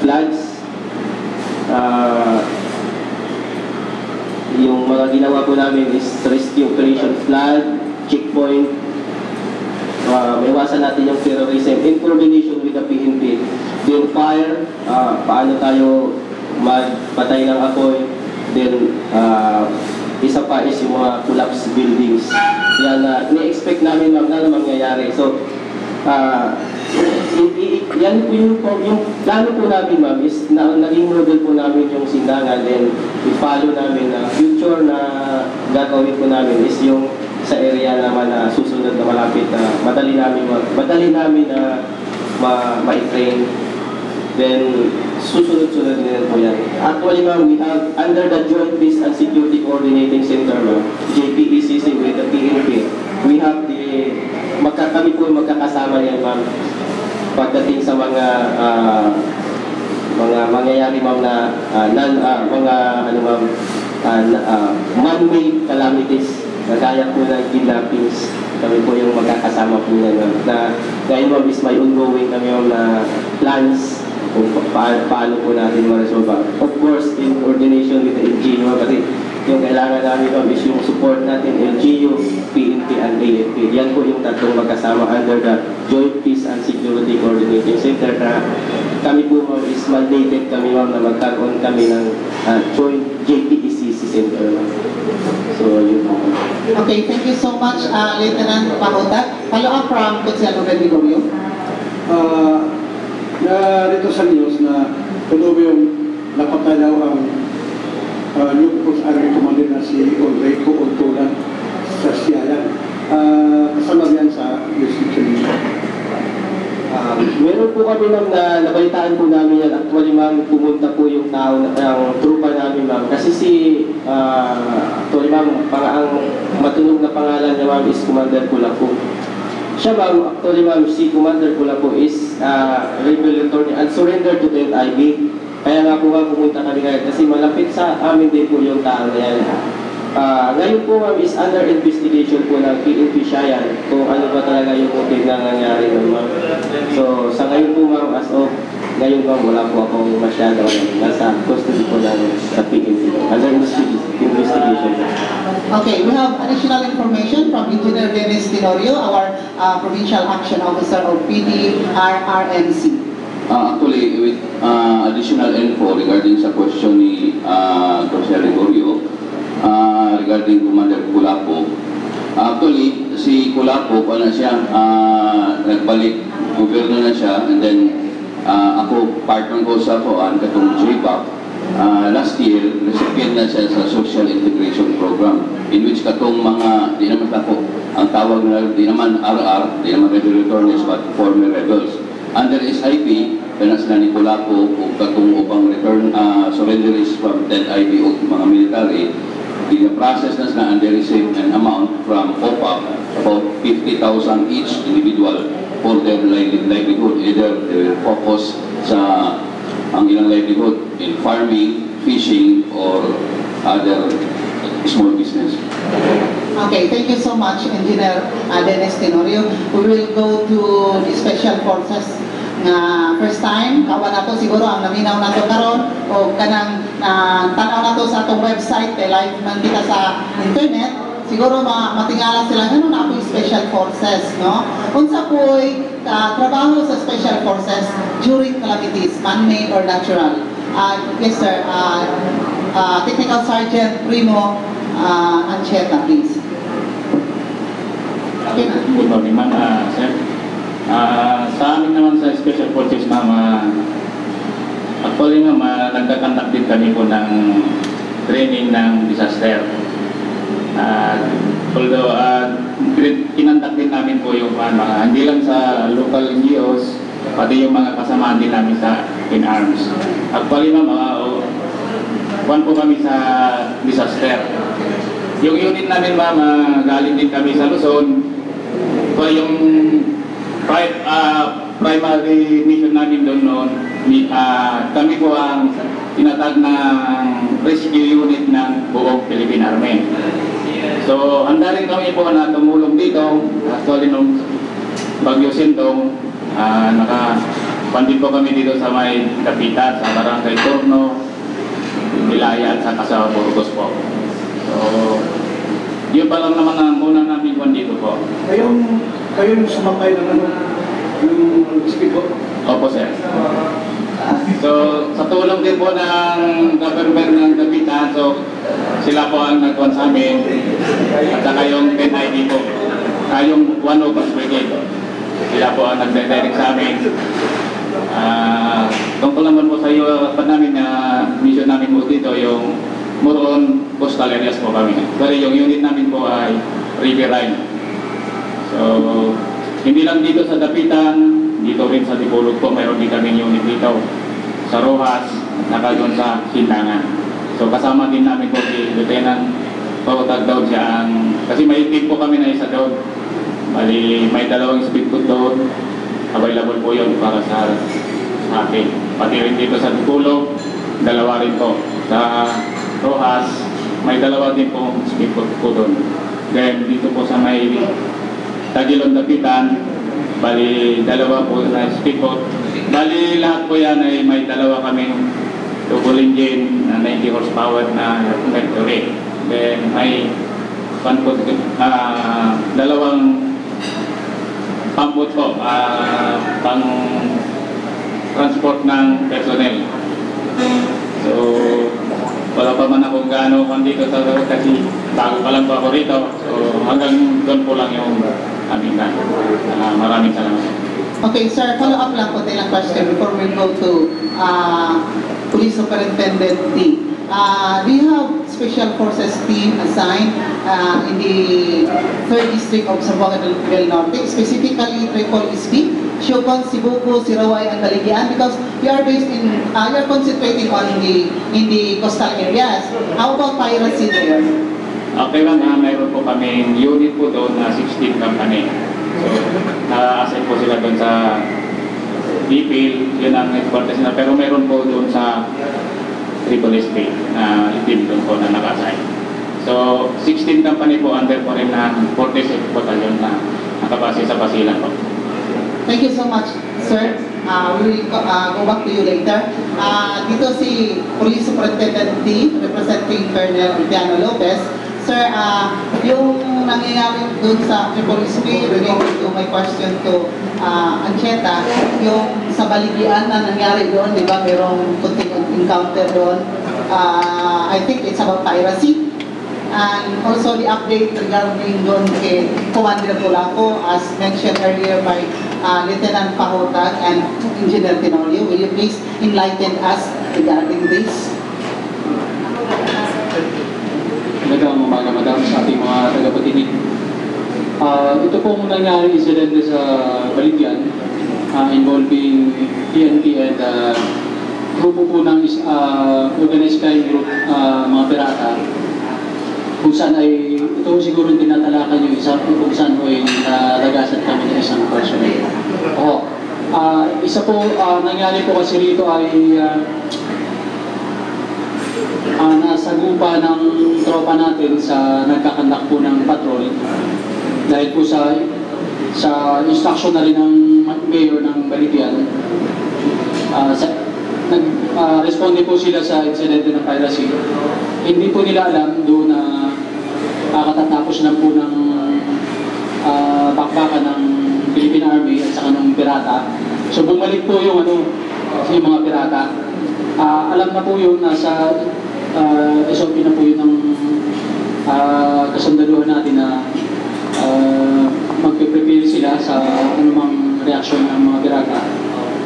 floods, yung mga ginawa po namin is rescue operation, flood, checkpoint, maiwasan natin yung terrorism in coordination with the PNP. Then fire, paano tayo magpatay ng apoy. Then isa pa is yung mga collapsed buildings. Yan na ini-expect namin, ma'am, na mangyayari. So yan po yung plano po namin, ma'am, is naging model po namin yung Sindangan, then i-follow namin na future na gagawin po namin is yung sa area naman na susunod na malapit na madali namin na ma-train. Then, susunod-sunod din po yan. Actually, ma'am, we have, under the Joint Peace and Security Coordinating Center, ma'am, JPECC with the PNP, we have kami po magkakasama yan, ma'am, pagdating sa mga mangyayari, ma'am, na man-made calamities, na kaya po ng kidnappings. Kami po yung magkakasama po yan, ma'am. Ngayon, ma'am, is may ongoing kami, ma'am, na plans kung paano po natin ma-resolve. Of course, in coordination with the LGU, kasi yung kailangan namin, ma'am, is yung support natin, LGU, PNP, and AFP. Yan po yung tatlong magkasama under the Joint Peace and Security Coordinating Center na kami po, ma'am, is mandated kami, ma'am, na magkaroon kami ng Joint JPECC Center, ma'am. So, yun po. Okay, thank you so much, Lieutenant Pahotat. Follow-up from Consielo Gregorio. Narito sa news na tuloy yung napatay daw ang new Coast Army Commander na si Enrico Ortolan sa Siayan. Kasama yan sa UCC. Meron po kami, ma'am, na nabalitaan po namin yan. Actually, ma'am, pumunta po yung tao, ang trupa namin, ma'am. Kasi actually, ma'am, ang matunog na pangalan niya, ma'am, is Commander Kulapo. Siya, ma'am, actually, ma'am, si Commander Kulapo is rebel attorney and surrendered to the NIB. Kaya nga po, ma'am, pumunta kami ngayon kasi malapit sa amin din po yung tao na yan. Ngayon po, ma'am, is under investigation po ng PNP Siayan kung ano ba talaga yung motive na nangyari nun, ma'am. So, sa ngayon po, ma'am, as of ngayon, ma'am, wala po akong masyado nasa custody po namin sa PNP. Under investigation. Okay, we have additional information from Engineer Dennis Tenorio, our Provincial Action Officer of PDRRNC. Actually, with additional info regarding sa question ni Consielo Gregorio, regarding Commander Kulapo. Actually, si Kulapo, nagbalik, gobyerno na siya, and then ako, partner ko sa katong JPAC, last year, recipient na siya sa Social Integration Program, in which katong mga, di naman ako, ang tawag na, di naman RR, di naman rebel attorneys, but former rebels. Under SIP, kanas na ni Kulapo, o katong upang return surrenderies from NIB o mga military, process na and they receive an amount from OPAP, about 50,000 each individual for their livelihood. Either they will focus sa ang ilang livelihood in farming, fishing, or other small business. Okay, thank you so much, Engineer Dennis Tenorio. We will go to the Special Forces na first time, kawan na to siguro ang naminaw na to karon o kanang tanaw na to sa atong website, live man kita sa internet, siguro matingala sila ano na po Special Forces, no? Unsa po'y trabaho sa Special Forces during calamities, man-made or natural. Yes sir, Technical Sergeant Primo Ancheta, please. Okay na. Good morning, ma'am, sir. Sa amin naman sa Special Forces, ma'am, actually, ma'am, nagkakandak din kami po ng training ng disaster. Although, kinandak din namin po yung hindi lang sa local NGOs, pati yung mga kasamaan din namin sa in-arms. Actually, ma'am, one po kami sa disaster. Yung unit namin, ma'am, galing din kami sa Luzon. So, yung primary mission namin doon noon, kami po ang tinatag ng rescue unit ng buong Philippine Army. So, handa rin kami po na tumulong dito. Actually, nung Bagyo Sintong, nakapandin po kami dito sa may Kapitan, sa Barangay Torno, Bilaya at saka sa Burgos po. So, yun pa lang naman ang muna namin kung dito po. Kayo yung sumakay ng yung speedboat? Opo, sir. So, sa tulong din po ng government ng Kapitan, so sila po ang nagkuhan sa amin at saka yung 10ID po, yung 101 Brigade. Sila po ang nagdirect sa amin. Tungkol naman po sa iyo pa namin na mission namin po dito, yung more on coastal areas po kami. Pero yung unit namin po ay riverine. So, hindi lang dito sa Dapitan, dito rin sa Dipolog po, mayroon din kami unit dito sa Rojas, saka doon sa Sindangan. So, kasama din namin po si Lieutenant Pautag daw siya kasi may team po kami na isa doon. Bali, may 2 speedboat doon. Available po yun para sa atin. Pati rin dito sa Dipolog, 2 rin po. Sa Rojas, may 2 din po speedboat po doon. Then, dito po sa may Tagilon Dapitan, bali 2 po na speedboat. Bali, lahat po yan ay may 2 kaming double engine na 90 horsepower na Mercury. Then, may 2 pampot po, pang transport ng personnel. So, wala pa man akong gaano dito sa kasi bago pa lang po ako rito. So, hanggang doon po lang yung aming gaano. Maraming salamat. Okay, sir, follow up lang po tayo ng question before we go to Police Superintendent D. Do you have special forces team assigned in the 3rd District of Zamboanga del Norte, specifically Tripol SB, Siobon, Sibuco, Sirawai, and Baligyan? Because you are based in, you are concentrating on in the coastal areas. How about piracy there? Okay lang, mayroon po kami unit po doon na 16 company. So, na-assign po sila doon sa DPIL, yun ang headquarters nila. Pero mayroon po doon sa Triple SP na team doon po na naka-assign. So, 16 company po under po rin na 46 battalion na nakabase sa Basilan po. Thank you so much, sir. We will go back to you later. Dito si Police Superintendent D, representing Colonel Piano Lopez. Sir, yung nangyayari doon sa Triple SP related to my question to Ancheta, yung sa Baligyan na nangyari doon, di ba, merong kunting encounter doon. I think it's about piracy. And also the update regarding doon kay Commander Pulaco, as mentioned earlier by Lieutenant Pahotag and Engineer Tenorio. Will you please enlighten us regarding this? Magandang umaga, madam, sa ating mga tagapakinig. Ito pong nangyari insidente sa Baligyan involving PNP and grupo po ng organized crime group, mga pirata, kung saan ay, ito siguro tinatalakan yung isa kung saan ay nalagasan kami ng isang person. Isa po, nangyari po kasi rito ay nasagupa ng tropa natin sa nagkakandak po ng patrol dahil po sa instruction na rin ng mayor ng Baligyan. Responde po sila sa insidente ng piracy. Hindi po nila alam doon na katatapos lang po ng bakbakan ng Philippine Army at saka ng pirata. So bumalik po yung mga pirata. Alam na po yun, nasa SOP na po yun ng kasundaluhan natin na magpe-prepare sila sa anumang reaksyon ng mga pirata.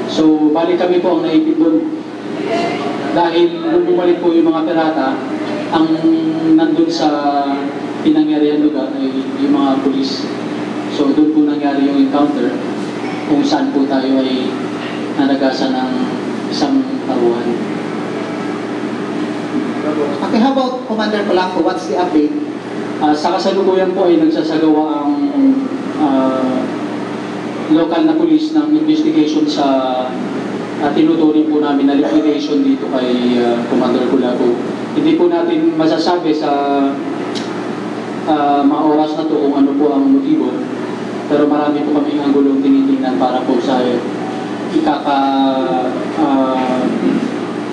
So, balik kami po ang naipit doon. Dahil nung bumalik po yung mga pirata, ang nandun sa pinangyarihan lugar ay yung mga pulis. So, doon po nangyari yung encounter kung saan po tayo ay nalagasan ng isang taruhan. Okay, how about Commander Polanco? What's the update? Sa kasalukuyan po ay nagsasagawa ang local na police ng investigation sa tinuturing po namin na liquidation dito kay Commander Polanco. Hindi po natin masasabi sa mga oras na to kung ano po ang motibo, pero marami po kami ang gulong tinitingnan para po sa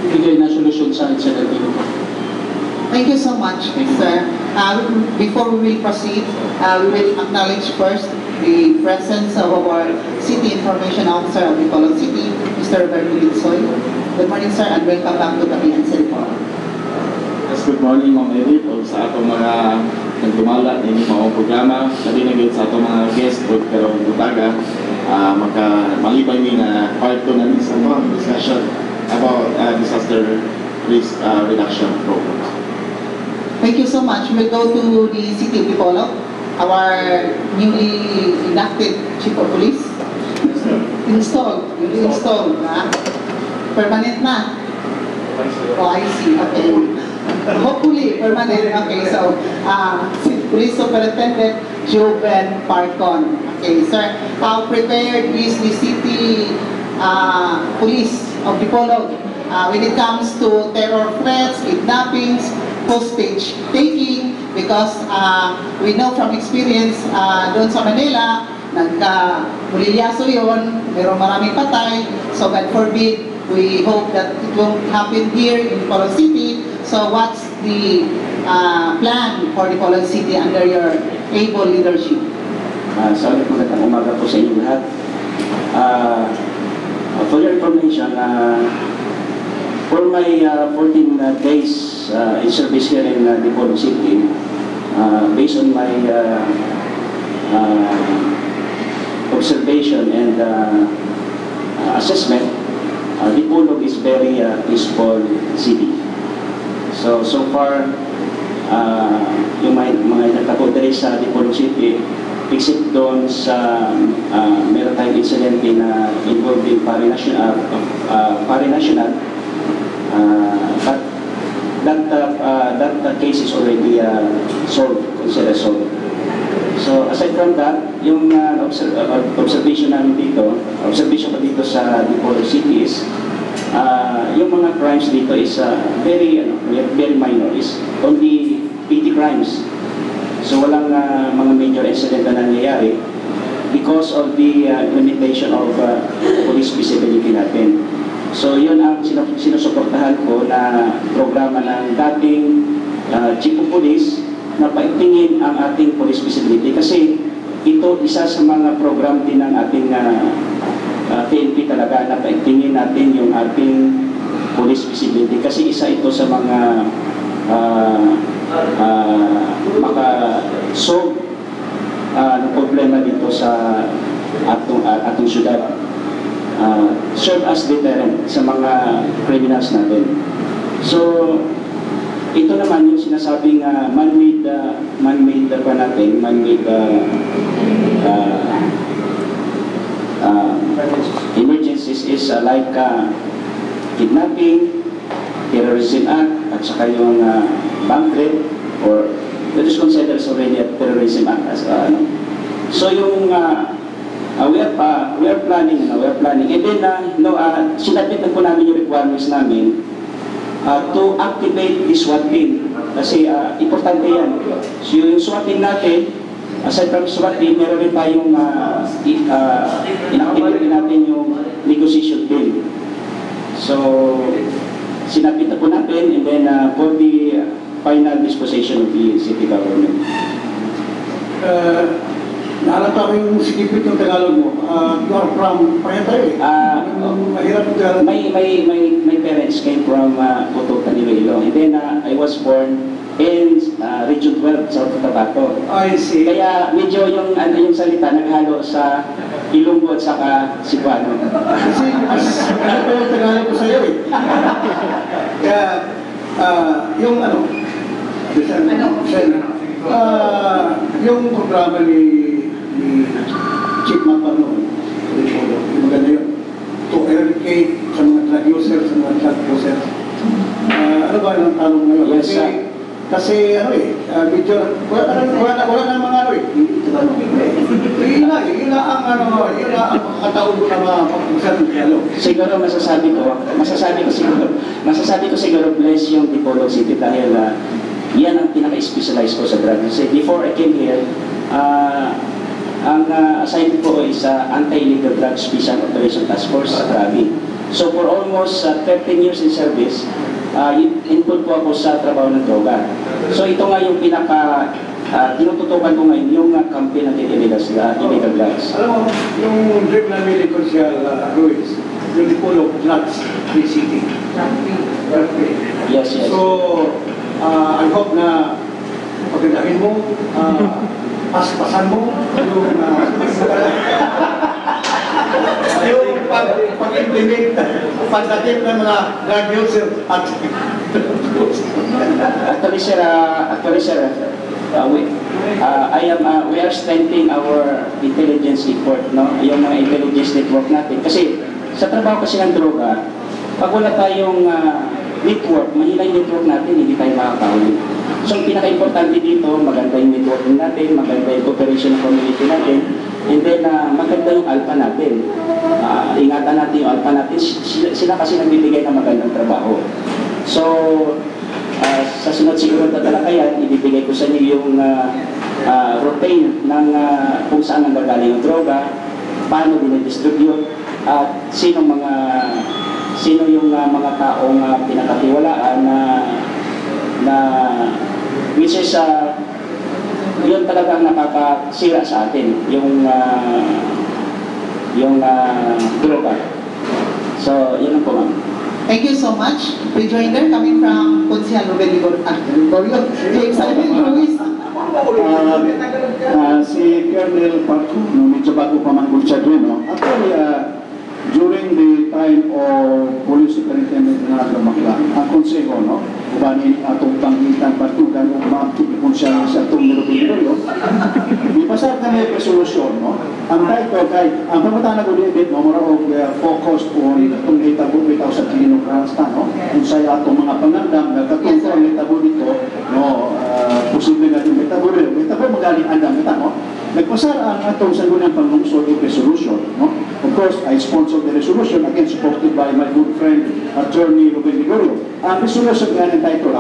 bigay na solusyon sa incident dito. Thank you so much, sir. Before we will proceed, we will acknowledge first the presence of our City Information Officer of Bacolod City, Mr. Bernie Litsoy. Good morning, sir, and welcome back to the PNC Report. Yes, good morning, Ma'am Edith, o sa atong mga nagdumala din yung mga programa, sabi na sa atong mga guest o pero butaga, malibay mi na part ko na sa discussion about disaster risk reduction programs. Thank you so much. We'll go to the City of Bacolod. our newly elected Chief of Police. Installed, na? Permanent na. Oh, I see, okay. Hopefully, permanent. Okay, so, Police Superintendent Joven Parcon. Okay, sir, how prepared is the city police of Dipolog when it comes to terror threats, kidnappings, hostage taking? Because we know from experience doon sa Manila, nagka-bulilyaso yun, merong maraming patay, so God forbid, we hope that it won't happen here in Dipolog City. So what's the plan for Dipolog City under your able leadership? Sa ulit magandang umaga po sa inyo lahat. For your information, for my 14 days in service here in Dipolog City, based on my observation and assessment, Dipolog is very peaceful city. So far, yung mga nagtapo diri sa Dipolog City, except doon sa meron tayong incident na involving foreign national, but that case is already considered solved. So aside from that, yung observation ko dito sa Dipolog City is yung mga crimes dito is very minor, is only petty crimes. So walang mga major incident na nangyayari because of the implementation of police visibility natin. So yun ang sinusuportahan ko na programa ng dating Chief of Police na paigtingin ang ating police visibility, kasi ito isa sa mga program din ng ating PNP talaga na paigtingin natin yung ating police visibility, kasi isa ito sa mga maka-solve ng problema dito sa atong syudad. Serve as deterrent sa mga criminals natin. So ito naman yung sinasabing man-made emergencies is like kidnapping, terrorism act, at saka yung bank raid, or that is considered already a terrorism act as so yung we are planning, and then sinabit na po namin yung requirements namin to activate this SWAT team, kasi importante yan. So yung SWAT team natin, aside from SWAT team, meron rin tayong inactivate natin yung negotiation team. So sinabit na po natin, and then for the final disposition of the city government. Naalata ko yung sikipit ng Tagalog mo. You are from Parentay. Mahirap yung Tagalog. My parents came from Pututan, Iloilo. And then I was born in Region 12, South Cotabato. I see. Kaya medyo yung salita naghalo sa Ilonggo at saka Cebuano. Kasi ano pa yung Tagalog ko sa'yo eh. Kaya yung yung programa ni Chief Mapano, yung maganda yun, to eradicate sa mga drug users, ano ba yung tanong ngayon? Yes, kasi medyo, wala na mga yun na ang makakataon na mga pag-usap ng dialog. Siguro masasabi ko siguro bless yung Dipolog City dahil yan ang pinaka-specialize ko sa drug. Kasi before I came here, ang assignment ko is Anti-Illegal Drug Special Operation Task Force sa Krabi. So for almost 13 years in service, input po ako sa trabaho ng droga. So ito nga yung tinututukan ko ngayon, yung campaign ng illegal drugs. Alam mo, yung drug na medical siya, Ruiz, yung Dipolog Drugs Free City. Yes. So, I hope na pagkadahin mo, pasan mo, yung pag-implement, pagdating ng mga drug user at Actually, sir, we are strengthening our intelligence effort, no? Yung mga intelligence network natin. Kasi sa trabaho kasi ng droga, pag wala tayong network, mahina yung network natin, hindi tayo makakahuli. So, ang pinaka-importante dito, maganda yung networking natin, maganda yung cooperation ng community natin, and then maganda yung alpha natin. Ingatan natin yung alpha natin, sila kasi nagbibigay ng magandang trabaho. So, sa sunod siguro na talakayan, ibibigay ko sa inyo yung routine ng kung saan nanggagaling ang droga, paano dinedistribute, at sino yung mga taong pinakatiwalaan na which is yun talagang nakakasira sa atin yung droga. So, yun lang po, ma'am. Thank you so much. Rejoinder coming from Consihal Ruben Ligorio. Excited, Luis. Si Colonel Parco, medyo bago pa man siya doon, no? Actually, during the time of Police Superintendent na Makla, ang konseho, no? Kubanin atong pangkitan patugan o makikipon siya sa itong nilubiloyo. Ipasar kami resolution, no? Ang title kay, ang pagmatahan na ko din, no? Mara og focused on itong hitabo bitaw sa Kilino-Grants, no? Kung sa'yo atong mga pangandam, nagkatungkol ang hitabo dito, no? Posible nga yung hitabo rin. Hitabo magaling andam ito, no? Nagpasar ang atong sangunang panglungsod o resolution, no? Of course, I sponsored the resolution, again supported by my good friend, Attorney Ruben Ligorio. Ang resolution nga ng title,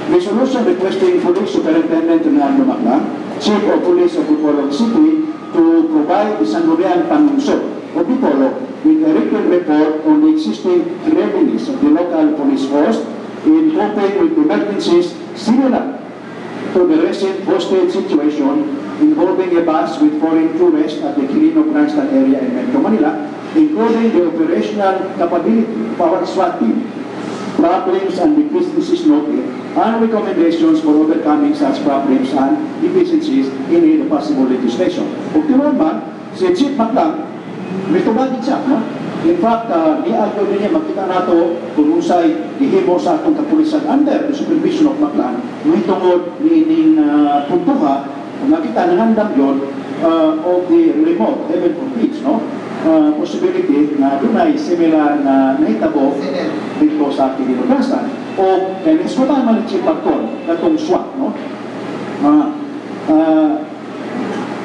resolution requesting Police Superintendent Ronaldo Macla, Chief of Police of Bipolo City, to provide the sangguniang panglungsod of Bipolo with a written report on the existing readiness of the local police force in coping with emergencies similar to the recent hostage situation involving a bus with foreign tourists at the Quirino-Grants area in Metro Manila, including the operational capability of our SWAT team, problems and deficiencies noted, and recommendations for overcoming such problems and deficiencies in the possible legislation. Kung tinuod man, si Chief Maclang, may tubagin siya, no? In fact, niagyo niya, makita nato kung usay gihimo sa atong kapulisan under the supervision of Maclang, may tungod niining puntuha, nakita nangandam yun of the remote, heaven forbid, no? Possibility na dunay similar na nahitabo dito sa Kilino-Grants o kaya man si Pagkon katong SWAT, no?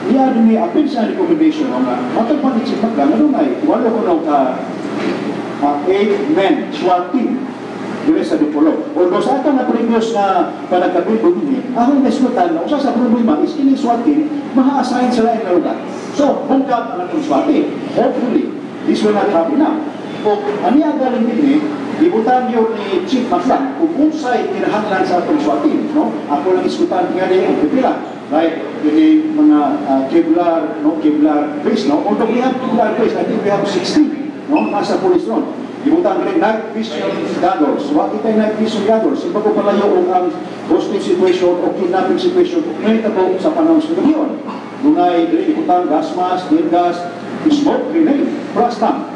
Iya din ni apil sa recommendation nga matagpan ni si Pagkon na dunay walo ko nung 8-men SWAT team dire sa Dipolo. Although sa ato na previous na panagkabilbo din, ang neskutan na usa sa problema is ini SWAT team maha-assign sila in lugar. So, bungkap ang atong SWAT team. Hopefully, this will not happen now. Kung ani ang galing din ibutan yun ni Chief Maclang kung unsay kinahanglan sa atong SWAT team, no? Ako lang iskutan nga din ang pipila. Right? Yung mga Kevlar, no? Kevlar base, no? Although we have Kevlar base, I think we have 16, no? Nasa police ron. Ibutan rin night vision goggles. Wakit tayo night vision goggles. Iba ko palayo ang hostage situation o kidnapping situation. Ngayon ito sa panahon sa ngayon. Dunay, ibutan, gas mask, tear gas, smoke grenade, plastam,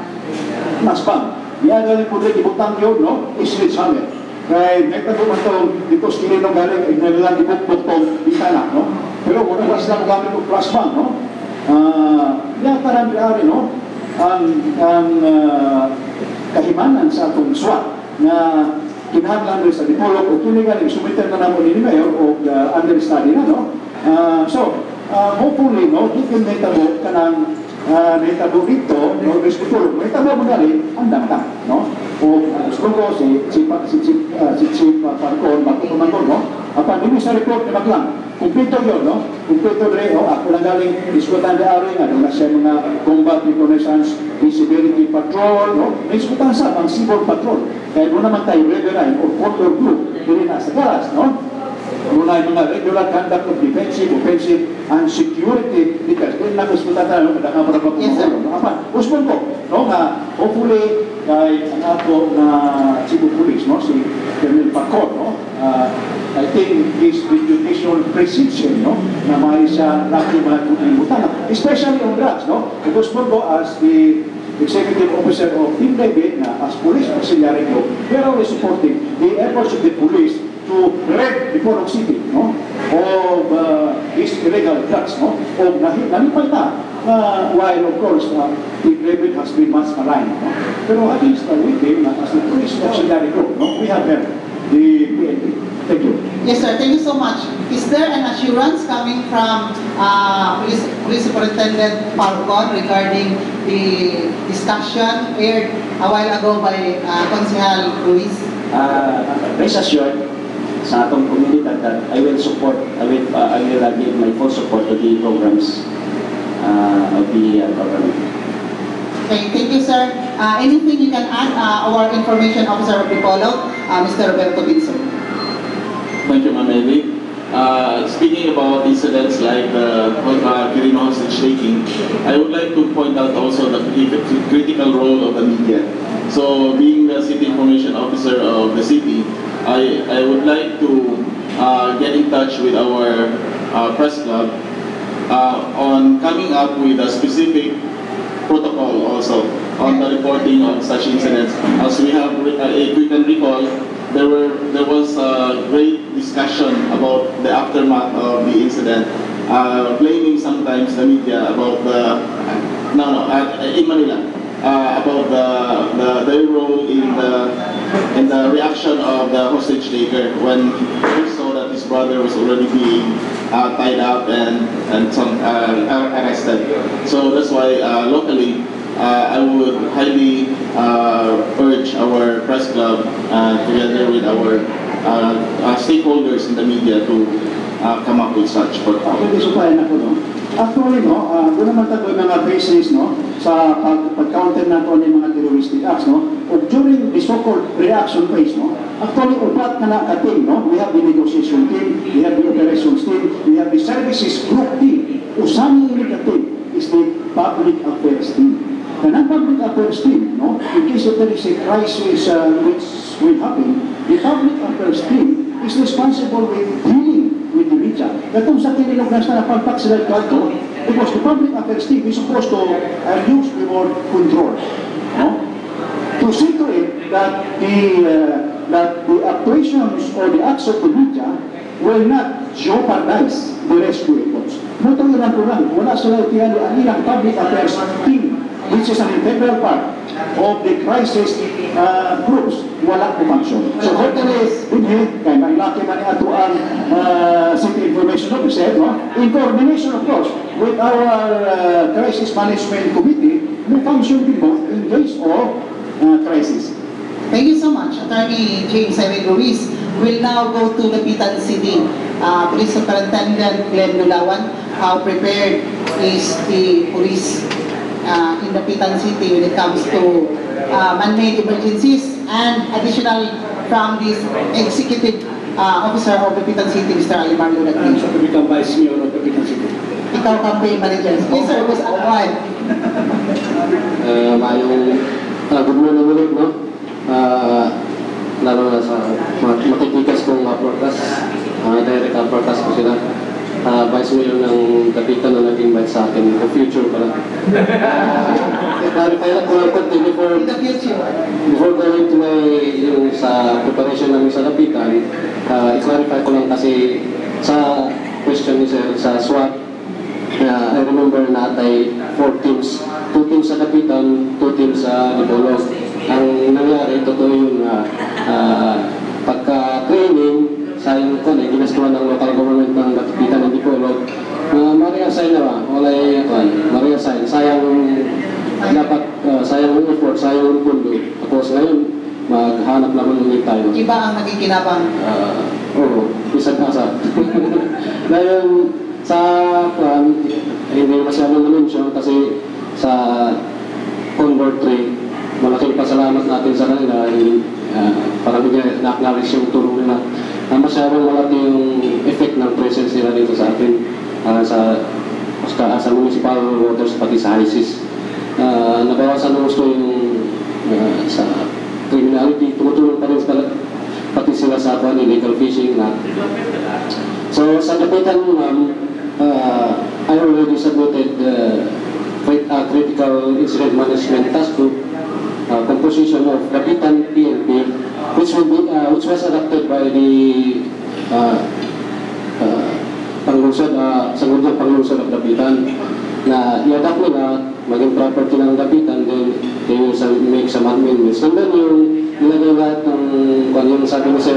naspam. Iyagalin po rin ibutan yun, no? Sledgehammer. Kaya ngayon ito matong dito sa Kilino galing, ay nalalang ibukbuk itong bitana, no? Pero kung nakas lang gamit ng plastam, no? Yata na no? Ang kahimanan sa atong SWAT na kinahanglan rin sa Dipolo o kinigaling sumiter na naman ni Mayor o understudy na, no? Hopefully, no, di kong naitabo ka ng naitabo dito, no, Dipolo, naitabo mo galing, ang damta, no? O gusto ko si Chief Parcon, magkukumangkon, no? Apan, hindi sa report ni Maclang, kumpito yun, no? Kumpito rin, ako lang galing diskutan na ari nga, na siya mga combat reconnaissance, visibility patrol, no? Diskutan sa ang civil patrol. Kaya doon naman tayo regular or quarter group, hindi na sa garas, no? Doon ay mga regular conduct of defensive, offensive, and security details. Kaya lang diskutan tayo, kadang para pag-uulong. Usman ko, no? Hopefully, kay ang ato na Cebu Police, no? Si Colonel Pacor, no? I think his reputation precedes him, no? Na may siya nakimaglibutan, especially on drugs, no? Because po as the executive officer of Team David na as police auxiliary ko, we are always supporting the efforts of the police to red Dipolog City, no? Of these illegal drugs, no? O nalipay na, while of course, the David has been much maligned, no? Pero at least with him, as the police auxiliary group, no? We have them, the PNP. Thank you. Yes, sir. Thank you so much. Is there an assurance coming from Police Superintendent Falcon regarding the discussion aired a while ago by Consihal Ruiz? Rest assured sa atong komunidad that I will give my full support to the programs of the government. Okay, thank you, sir. Anything you can add, our information officer of Dipolog, Mr. Roberto Binson? Thank you, Ma'am Eli. Speaking about incidents like the Quirino hostage taking, I would like to point out also the critical role of the media. So, being the city information officer of the city, I would like to get in touch with our press club on coming up with a specific protocol also on the reporting of such incidents. As we have, if we can recall, there was a great discussion about the aftermath of the incident, blaming sometimes the media about in Manila, about their role in the reaction of the hostage taker when he saw that his brother was already being tied up and some arrested. So that's why locally, I would highly urge our press club together with our stakeholders in the media to come up with such protocol. Pwede supayan ako, no? Actually, no, doon naman tayo mga basis, no, sa pag-counter na ito ng mga terroristic acts, no, o during the so-called reaction phase, no, actually, upat na nakating, no, we have the negotiation team, we have the operations team, we have the services group team. Usama yung team is the public affairs team. And ang public affairs team, no, in case if there is a crisis which will happen, the public affairs team is responsible with dealing with the media. Katong sa kinilogras na napagpak sila ito, because the public affairs team is supposed to use the word control, no, to see to it that the actuations or the acts of the media will not jeopardize the rescue efforts. Noto ilang ko lang, wala sila ang ilang public affairs team, which is an integral part of the crisis groups, wala po function. So, hopefully, kaya may laki man ato ang city information officer, no? In coordination, of course, with our crisis management committee, may function din mo in case of crisis. Thank you so much. Attorney James Irene Ruiz will now go to Lapitan City. Police Superintendent Glenn Lulawan, how prepared is the police in Lapitan City when it comes to man-made emergencies, and additional from this executive officer of Lapitan City, Mr. Alimario Lagni. To become Vice Mayor of Lapitan City. Ikaw campaign manager. Yes, sir. Was right. Good morning ulit, no? Lalo na sa matitikas kong uploadcast, direct uploadcast ko sila. Vice Mayor ng Lapitan na nag-invite sa akin in the future pala. Clarify lang ko lang konti before going to yung sa preparation namin sa Lapitan, i-clarify ko lang kasi sa question ni Sir, sa SWAT, I remember na atay 4 teams, 2 teams sa Lapitan, 2 teams sa Dipolog. Ang nangyari, totoo yung pagka-training sa yung ginastuhan ng local government ng Lapitan ng Dipolog. Mariassign na ba? Wala yung mariassign. Sayang dapat, sayang yung effort, sayang yung pundo. Tapos ngayon, maghanap naman ulit tayo. Iba ang nagikinabang. Oo, isag-asa. Ngayon, sa hindi masyadong na-mention kasi sa Convert 3, malaking pasalamat natin sa kanila. Parang na-acknowledge yung tulong nila. Masyadong malaki yung effect ng presence nila dito sa atin sa municipal waters pati sa ISIS. Nabawasan ng gusto yung sa criminality, tumutulong pa rin pati sila sa illegal fishing na. So sa Lapitan, I already submitted critical incident management task group, composition of Lapitan PNP, which was adopted by the Panglungsod, Sangguniang Panglungsod ng Dapitan, na i-adapt nila maging property ng Dapitan, then they will make some amendments. And then yung nilagay lahat ng yung sabi ni Sir,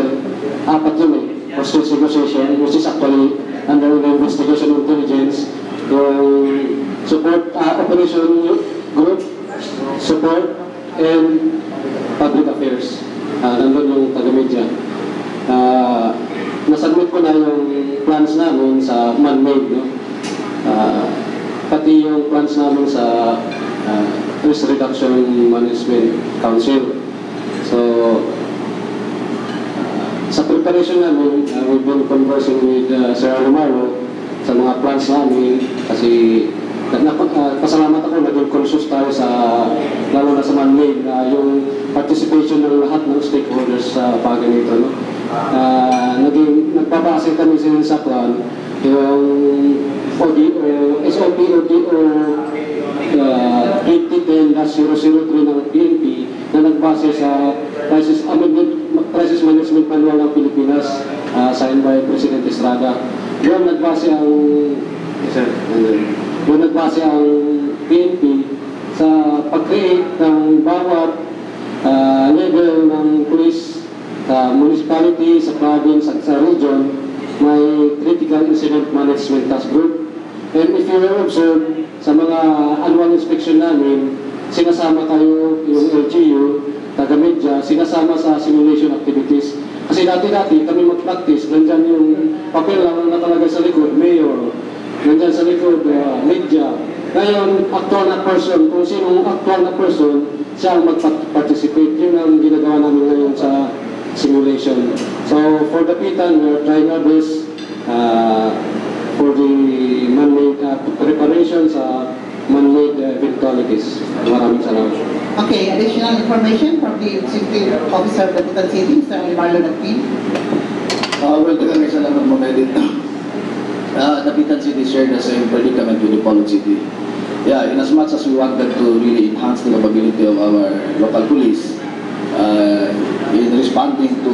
4 yun hostage negotiation, which is actually under the investigation intelligence, yung support, operation group, support, and public affairs. Nandun yung taga-media. Nasubmit ko na yung plans namin sa man-made, no? Pati yung plans namin sa Risk Reduction Management Council. So, sa preparation namin, we've been conversing with Sir Alomaro sa mga plans namin kasi pasalamat ako, naging conscious tayo sa, lalo na sa man-made, yung participation ng lahat ng stakeholders sa pag-ganito, no? Nagpapase kami sa plan, yung SOP ODO 2010-003 ng PNP na nagbase sa Crisis Management Manual ng Pilipinas, signed by President Estrada. Doon nagbase ang PNP sa pag-create ng bawat level ng police sa municipality, sa province, at sa region. May Critical Incident Management Task Group. And if you will observe, sa mga annual inspection namin, sinasama kayo, yung LGU, taga-media, sinasama sa simulation activities. Kasi dati-dati kami mag-practice, nandyan yung papel lang na nakalagay sa likod, mayor, nandyan sa likod, media. Ngayon, actual na person, kung sinong actual na person, siya ang mag-participate. Yun ang ginagawa namin ngayon sa simulation. So, for the Dapitan, we're trying our best for the man-made preparation sa man-made eventualities. Maraming salamat. Okay, additional information from the Executive Officer of Dapitan City, Sir Marlon Agpin. Well, dagang salamat mo kayo dito. Dapitan City shared the same predicament with Dipolog City. Yeah, in as much as we wanted to really enhance the capability of our local police in responding to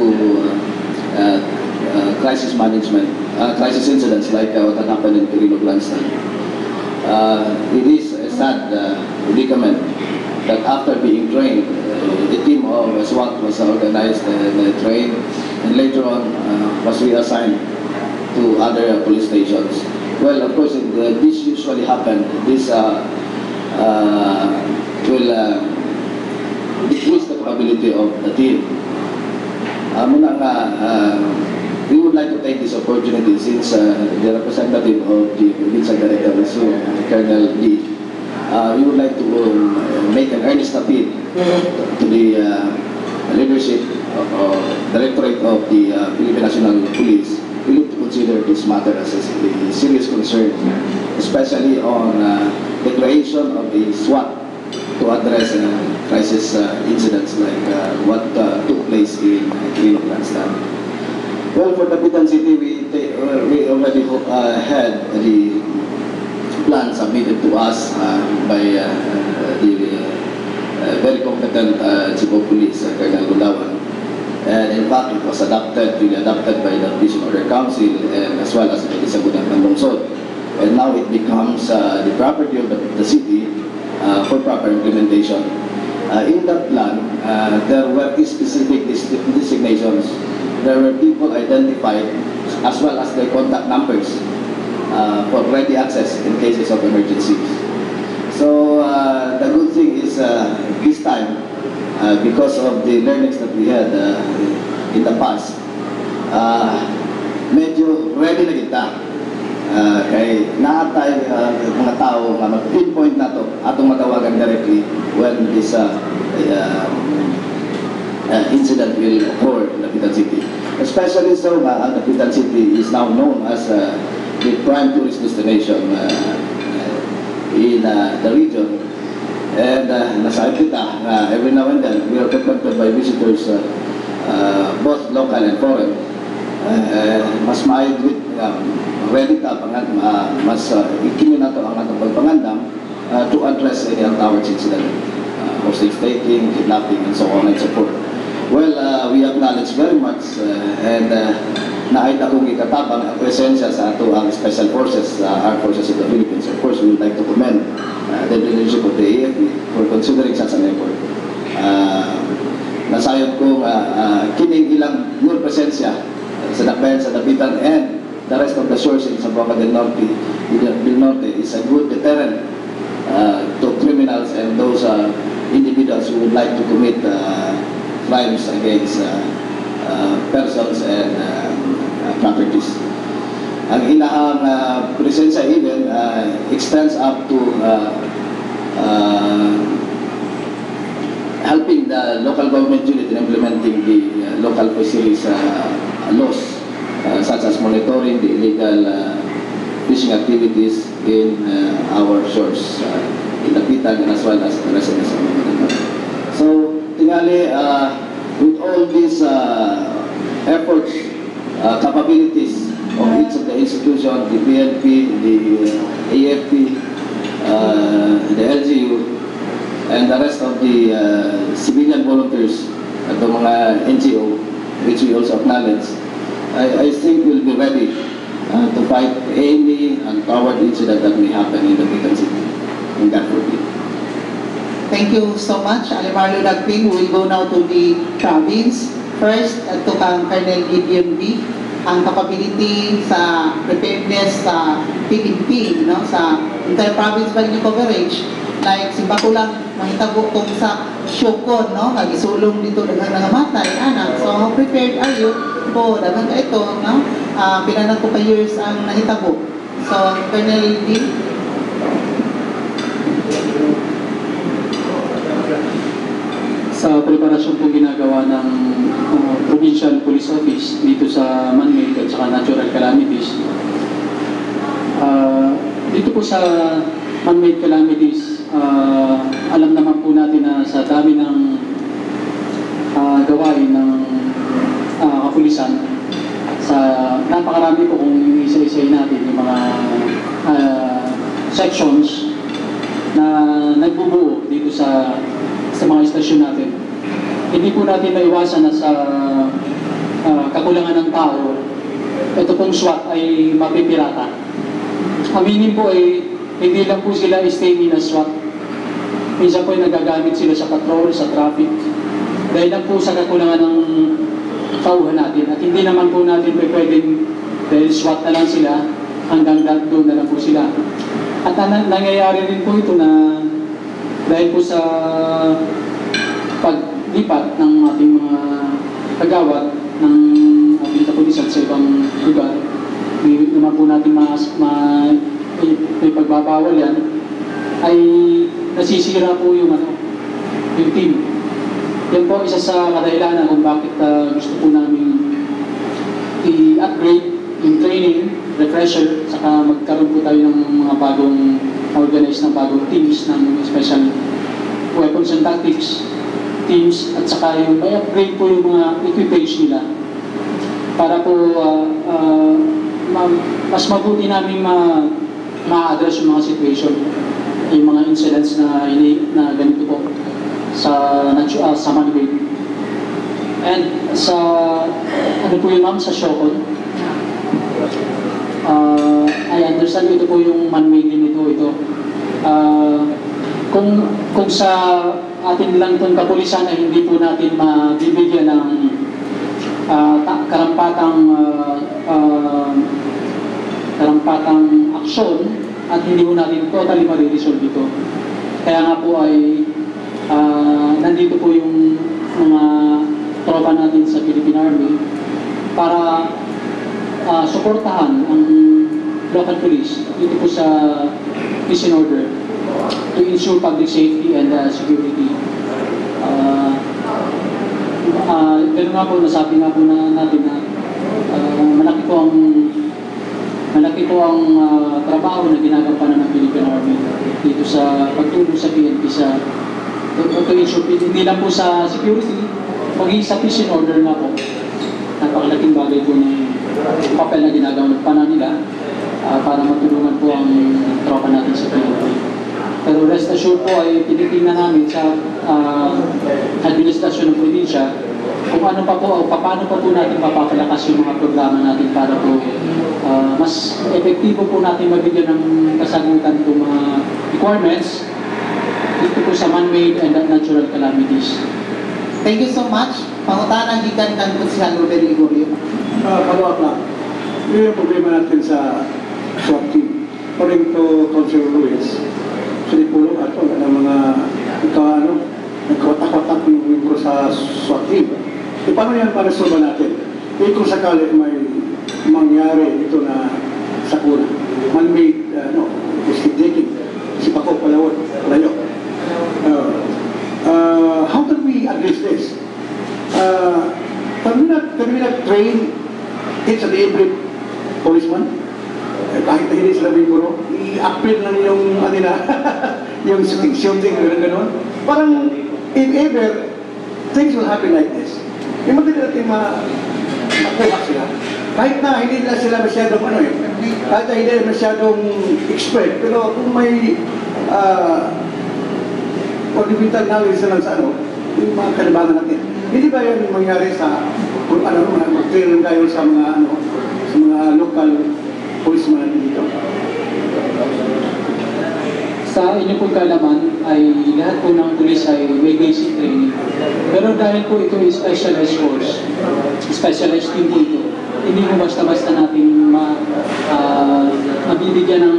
crisis management, crisis incidents like what had happened in Quirino Grandstand. It is a sad predicament that after being trained, the team of SWAT was organized and trained, and later on was reassigned to other police stations. Well, of course, this usually happens. This will decrease the capability of the team. We would like to take this opportunity since the representative of the provincial director is Colonel Lee. We would like to make an earnest appeal to the leadership of Directorate of the Philippine National Police. We need to consider this matter as a serious concern, especially on the creation of the SWAT to address crisis incidents like what took place in Quirino Grandstand. Well, for Dapitan City, we already had the plan submitted to us by the very competent Chief of Police, Colonel Gulawan. And in fact, it was really adopted by the Division Order Council and as well as the Sangguniang Panlungsod. And now it becomes the property of the city for proper implementation. In that plan, there were specific designations. There were people identified as well as their contact numbers for ready access in cases of emergencies. So the good thing is this time, because of the learnings that we had in the past, medyo ready na kita. Kay naatay mga tao nga mag-pinpoint na to atong matawagan directly when this incident will occur in Dapitan City. Especially so nga, Dapitan City is now known as the prime tourist destination in the region. And nasabi kita, every now and then, we are frequented by visitors, both local and foreign. Mas ready ta, mas ikinin na ito ang atong pagpangandam to address any untoward incident, hostage taking, kidnapping, and so on and so forth. Well, we acknowledge very much and naayta kong ikatabang ang presensya sa ato ang Special Forces, Armed Forces of the Philippines. Of course, we would like to commend the leadership of the AFP for considering such an effort. Nasayod ko kining ilang your presensya sa Dakbayan, sa Dapitan, and the rest of the shores in Zamboanga del Norte is a good deterrent to criminals and those individuals who would like to commit crimes against persons and properties. Ang inahang presensya even extends up to helping the local government unit in implementing the local fisheries laws, such as monitoring the illegal fishing activities in our shores, in Dapitan, and as well as the rest of the Zamboanga. So, tingali, with all these efforts, capabilities of each of the institutions, the PNP, the AFP, the LGU, and the rest of the civilian volunteers at the mga NGO, which we also acknowledge, I think we'll be ready to fight any untoward incident that may happen in the Dapitan City. In that forbid. Thank you so much, Alimarlo Dagping. We will go now to the province. First, to kang Colonel Gideon B. Ang capability sa preparedness sa PNP, no, sa inter-province value coverage, like simbato lang mahitabo kung sa Syokon, no, kagisulong dito daghang nangamatay anak. So how prepared are you po daghang ka ito, no? Pila na ko pa years ang nahitabo. So Colonel D. Sa preparasyon po ginagawa ng Provincial Police Office dito sa man-made at saka natural calamities. Dito po sa man-made calamities, alam naman po natin na sa dami ng gawain ng kapulisan, sa napakarami po kung isa-isayin natin yung mga sections na nagbubuo dito sa mga istasyon natin. Hindi po natin maiwasan na sa kakulangan ng tao, ito pong SWAT ay mapipirata. Aminin po ay hindi lang po sila stay na SWAT. Minsan po ay nagagamit sila sa patrol, sa traffic. Dahil lang po sa kakulangan ng tauhan natin. At hindi naman po natin pwedeng dahil SWAT na lang sila, hanggang doon na lang po sila. At nangyayari rin po ito na dahil po sa paglipat ng ating mga kagawad ng ating kapulisan sa ibang lugar, hindi naman po natin may pagbabawal yan, ay nasisira po yung team. Yan po isa sa kadahilanan kung bakit gusto po namin i-upgrade yung training, refresher, saka magkaroon po tayo ng mga bagong organize ng bagong teams ng special weapons and tactics teams, at saka yung may upgrade po yung mga equipage nila para po mas mabuti namin ma-address yung mga situation, yung mga incidents na ganito po sa man-made. And sa ano po yun ma'am, sa Syokon, I understand ito po yung man-made din ito. Kung sa atin lang itong kapulisan ay hindi po natin mabibigyan ng karampatang aksyon at hindi po natin totally ma-resolve ito. Kaya nga po ay nandito po yung mga tropa natin sa Philippine Army para suportahan ang local police dito po sa peace and order to ensure public safety and security. Pero nga po, nasabi nga po natin na malaki po ang trabaho na ginagampanan ng Philippine Army dito sa pagtulong sa PNP sa to ensure, hindi lang po sa security, maging sa peace and order nga po. Napakalaking bagay po ng papel na ginagawa nila para matulungan po ang tropa natin sa PNP. Pero rest assured po ay tinitingnan namin sa administrasyon ng probinsya kung ano pa po o paano pa po natin mapapalakas yung mga programa natin para po mas epektibo po natin mabigyan ng kasagutan itong mga requirements dito po sa man-made and natural calamities. Thank you so much. Pangutanang gikan kan po si Ruben Ligorio. Follow-up lang. Yung problema natin sa SWAT team. According to Councilor Luis, sinipulo ato ng mga nagkawatak-watak yung membro sa SWAT team. E paano yan para resolve natin? E kung sakali may mangyari ito na sakuna, man-made, escape-taking, si Paco Palawon, Palayo. How can we address this? Can we not train each and every policeman? Kahit na hindi sila biguro, i-upgrade lang yung nila, yung shooting, gano'n. Parang, if ever, things will happen like this. Yung maganda natin makuha sila. Kahit na hindi na sila masyadong kahit na hindi masyadong expert, pero kung may fundamental knowledge na lang sa yung mga kalibangan natin. Hindi ba yan mangyari sa kung mag-train tayo sa mga local policeman dito? Sa inyo pong kaalaman ay lahat po ng pulis ay may basic training. Pero dahil po ito ay specialized course, specialized team po ito, hindi mo basta-basta natin mabibigyan ng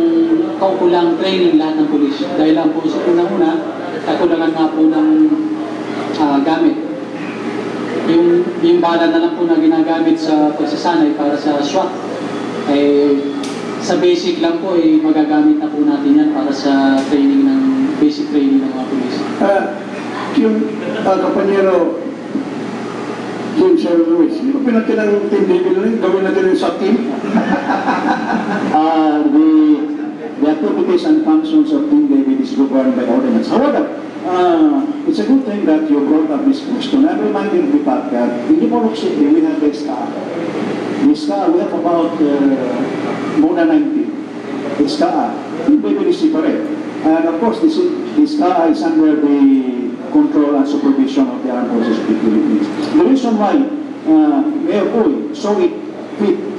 kaukulang training lahat ng pulis. Dahil lang po sa unang-una, kakulangan nga po ng gamit. Yung bala na lang po na ginagamit sa pagsasanay para sa SWAT, sa basic lang po magagamit na po natin yan para sa training basic training ng mga pulis. Yung kapanyero Jim Sir Luis, hindi ko pinatid ang team David rin, gawin natin yung SWAT team? The activities and functions of Team David is governed by ordinance. However, it's a good thing that you brought up this question. I'm reminding the fact that in Dipolog City, we have the SCA. The SCA, we have about more than 90. The SCA, Team David is separate. And of course, the SCA is under the control and supervision of the Armed Forces of the Philippines. The reason why Mayor Uy saw it fit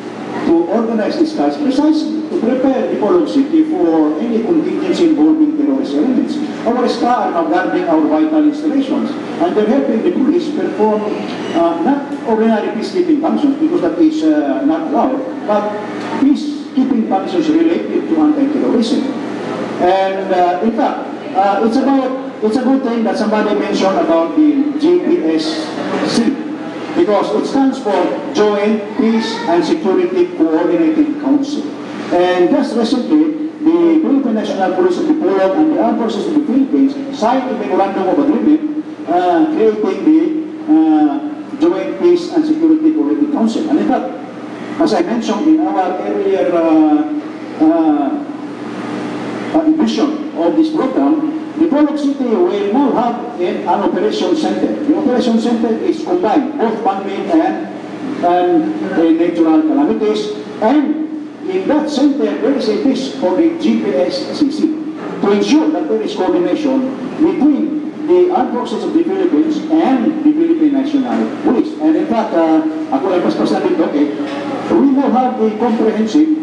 to organize this task precisely to prepare Dipolog City for any contingency involving terrorist elements. Our SCA are now guarding our vital installations, and they're helping the police perform not ordinary peacekeeping functions, because that is not allowed, but peacekeeping functions related to anti-terrorism. And in fact, it's a good thing that somebody mentioned about the GPSC, because it stands for Joint Peace and Security Coordinating Council. And just recently, the Philippine National Police of Dipolog and the Armed Forces of the Philippines signed a memorandum of agreement creating the Joint Peace and Security Coordinating Council. And in fact, as I mentioned in our earlier vision of this program, Dipolog City will now have an operation center. The operation center is combined, both man-made and natural calamities. And in that center, there is a piece for the GPSCC to ensure that there is coordination between the Armed Forces of the Philippines and the Philippine National Police. And in fact, ako lang mas pasalit, we now have a comprehensive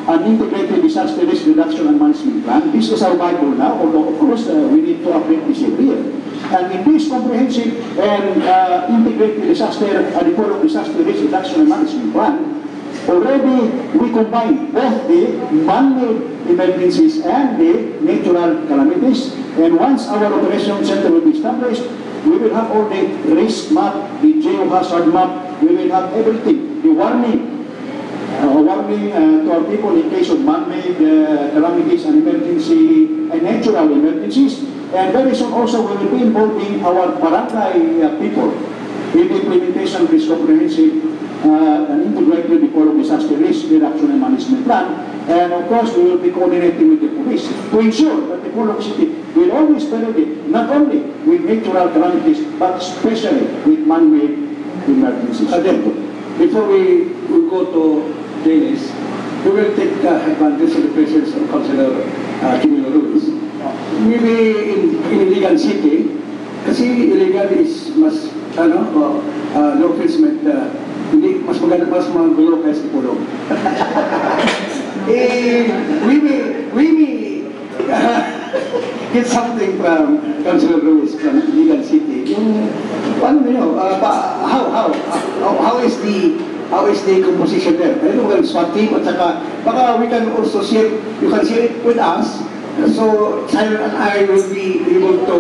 an integrated disaster risk reduction and management plan. This is our Bible now, although of course we need to update this every year. And in this comprehensive and integrated disaster and Dipolog disaster risk reduction and management plan, already we combine both the man-made emergencies and the natural calamities. And once our operation center will be established, we will have all the risk map, the geohazard map, we will have everything, the warning to our people in case of man-made calamities and emergency and natural emergencies. And very soon also we will be involving our barangay people in the implementation of this comprehensive and integrated Dipolog disaster risk reduction and management plan. And of course we will be coordinating with the police to ensure that Dipolog City will always benefit not only with natural calamities but especially with man-made emergencies. Before we go to Dennis, we will take advantage of the presence of Councilor Camilo Ruiz. Maybe in illegal city, kasi illegal is mas no offense, hindi, mas maganda mas mga gulo kaysa ipulong. We may get something from Councilor Ruiz from Legal City. Yung, ano nyo, how is the composition there? Ano yung SWAT team at saka, baka we can also share, you can share it with us. So, Simon and I will be able to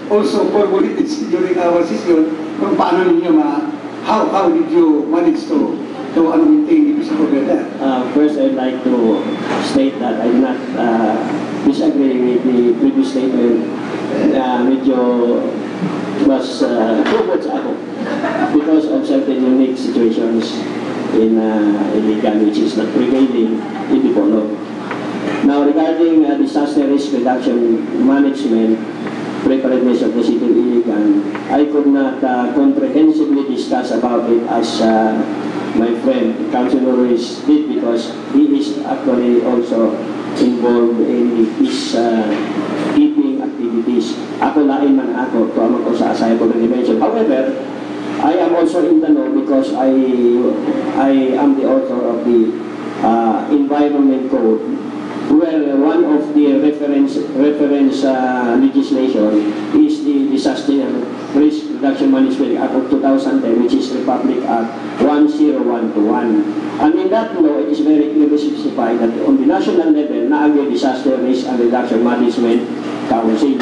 also formulate it during our session kung paano ninyo how did you manage to maintain the peace and order there? First, I'd like to state that I do not disagree with the previous statement. Medyo was too sa ako because of certain unique situations in illegal which is not prevailing in the Polo. Now, regarding disaster risk reduction management, preparedness of the city of Iligan, I could not comprehensively discuss about it as my friend Councilor Ruiz did because he is actually also involved in his keeping activities. Ako lain man ako, tuamang ko sa asaya ko na dimension. However, I am also in the know because I am the author of the Environment Code, where one of the reference legislation is the Disaster Risk Reduction Management Act of 2010, which is Republic Act 10121. And in that law, it is very clearly specified that on the national level, naagay Disaster Risk and Reduction Management Council.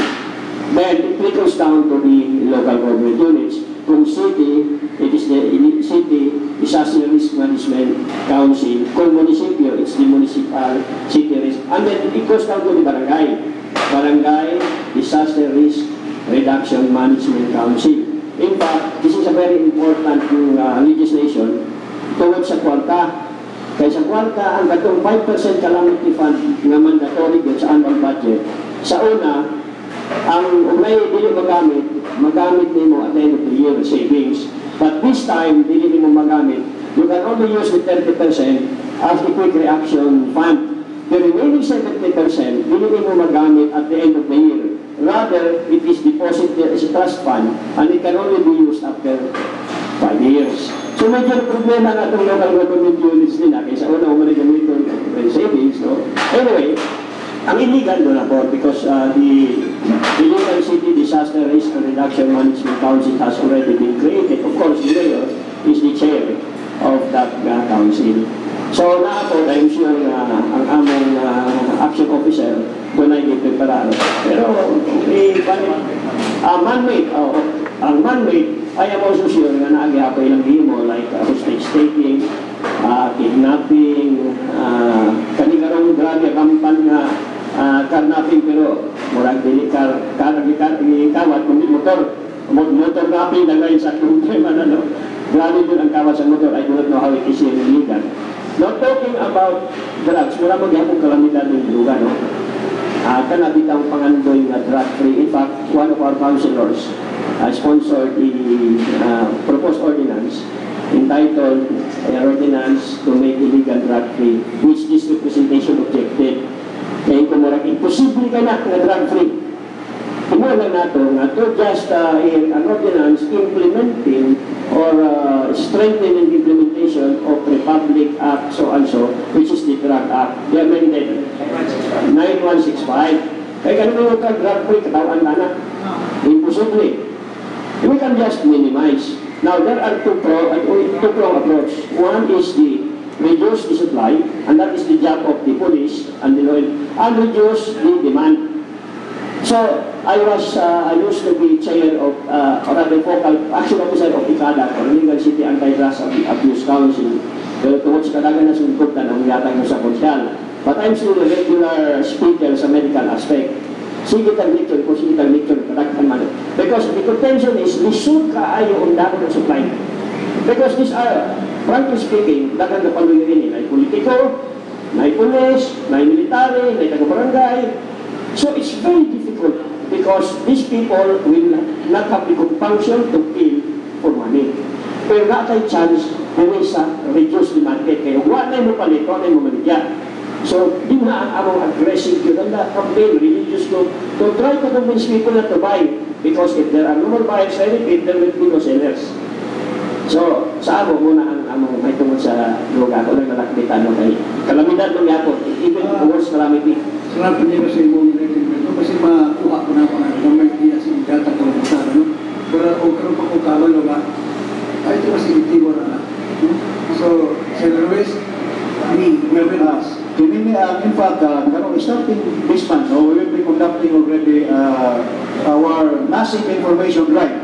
Then it trickles down to the local government units. From city, it is the City Disaster Risk Management Council. Kung municipio, it's the Municipal City Risk. And then it goes down to the barangay. Barangay Disaster Risk Reduction Management Council. In fact, this is a very important legislation towards sa kwarta. Kaya sa kwarta, ang gatong 5% calamity fund na mandatory sa annual budget. Sa una, ang may dili magamit nimo at the end of the year savings. But this time, dili nimo magamit. You can only use the 30% as the quick reaction fund. The remaining 70%, dili nimo magamit at the end of the year. Rather, it is deposited as a trust fund and it can only be used after 5 years. So medyo problema na itong local government units nila kaysa una umalig gamito ng savings. No? Anyway, ang illegal doon na po because the Iligan City Disaster Risk and Reduction Management Council has already been created. Of course, the mayor is the chair of that council. So na ako, I'm sure ang among action officer doon ay ipreparado. Pero ang man-made, I am also sure na naagihapay lang himo like hostage taking, kidnapping, kanikarong grabe kampan nga carnapping pero murag dili kawat kundi motor napping na ngayon sa problema na no. Grabe din ang kawat sa motor. I do not know how it is in Iligan. Not talking about drugs, wala mo gihapong kalamidad ng druga, no? Kanabitang pangandoy na drug-free. In fact, one of our councilors sponsored the proposed ordinance entitled Ordinance to make Iligan drug-free, which this representation objected. Kaya kung marang imposible ka na drug-free. Imulan nato nga to just an ordinance implementing or strengthening the implementation of Republic Act so and so, which is the Drug Act, the amended 9165. Kaya ganun yung drug-free katawan na na. Imposible. We can just minimize. Now, there are two-prong approach. One is the reduce the supply, and that is the job of the police and the law, and reduce the demand. So, I used to be chair of, or rather focal action officer of ICADA, or Iligan City Anti-Drug Abuse Council. Pero tungkol sa kadagan na sungkutan ang yatang sa konsyal. But I'm still a regular speaker sa medical aspect. Sige tag-lecture ko, sige tag-lecture, kadaghan man. Because the contention is, lisod kaayo ang dapat ng supply. Because these are, frankly speaking, dagan na paluyo rin, may politiko, may pulis, may military, may taga-barangay. So it's very difficult because these people will not have the compunction to kill for money. Pero nga tayo chance, reduce the market. Kaya wala mo palito, wala mo maligya. So, di na ang among aggressive yun. And that campaign, religious to try to convince people not to buy. Because if there are no more buyers, I repeat, there will be no sellers. So, sa amo muna ang among may tungod sa lugar ko lang nalakbitan no kay kalamidad ng yapon, even worse calamity. Sarap niya kasi mo nito kasi makuha ko na ako ng gamay niya sa data ko sa no. Pero o karon pa ko kabalo ba. Ay ito kasi itiwa na. So, Sir Luis, we will In fact, starting this month, we will be conducting already our massive information drive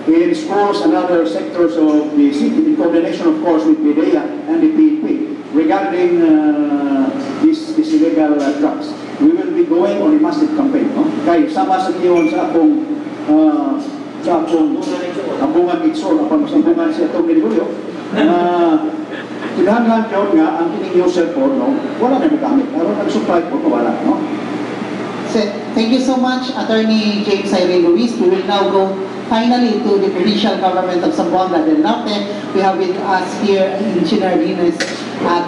in schools and other sectors of the city, in coordination, of course, with PDEA and the PNP, regarding these illegal drugs. We will be going on a massive campaign. No? Kaya sama sa iyon sa akong ambungan Itzol, apang ambungan siya itong Nilulyo, kinahanglan yun nga, ang kining user po, no, wala na magamit. Pero nag-supply po, wala, no? Thank you so much, Attorney James Irene Ruiz. We will now go finally to the provincial government of Zamboanga del Norte. We have with us here Engineer Dines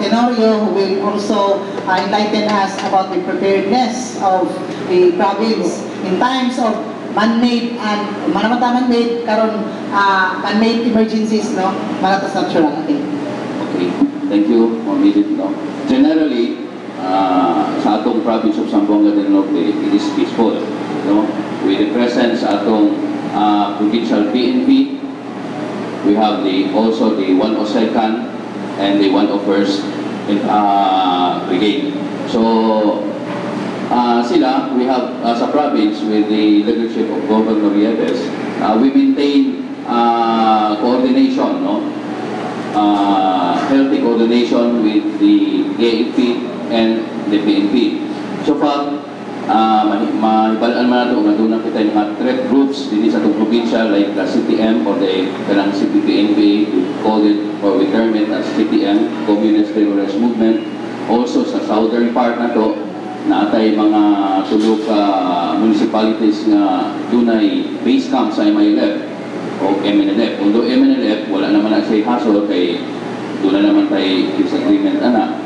Tenorio, who will also enlighten us about the preparedness of the province in times of man-made and man-made karon man-made emergencies, no? Manatas natural. Okay. Okay. Thank you, Ma'am. No? Generally, sa atong province of Zamboanga del Norte, it is peaceful. No? With the presence atong provincial PNP, we have also the 102nd and the 101st brigade. So, we have sa province with the leadership of Governor Nieves, we maintain coordination, no? Healthy coordination with the AFP and the PNP. So far, mahibalaan man nato nga doon kita yung mga threat groups din sa itong probinsya like the CTM or the kanang CPPNP, we call it or we term it as CTM, Communist Terrorist Movement. Also sa southern part na to, naatay mga tulog municipalities nga dunay base camp sa MILF o MNLF. Although MNLF, wala naman na siya hassle kay doon na naman tayo disagreement ana.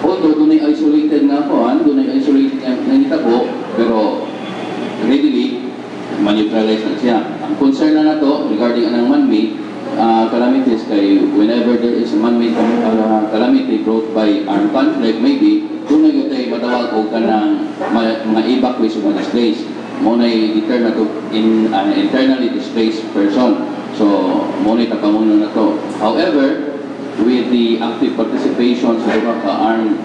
Although doon ay isolated nga po, doon ay isolated na itabo, pero readily ma-neutralize na siya. Ang concern na to regarding anang man-made calamities kay whenever there is a man-made calamity brought by armed conflict, maybe doon na yun tayo matawag o ka ng mga evacuees o mga displaced. Muna i-deter na to in internally displaced person. So, muna itapamuno na to. However, with the active participation sa mga ka-armed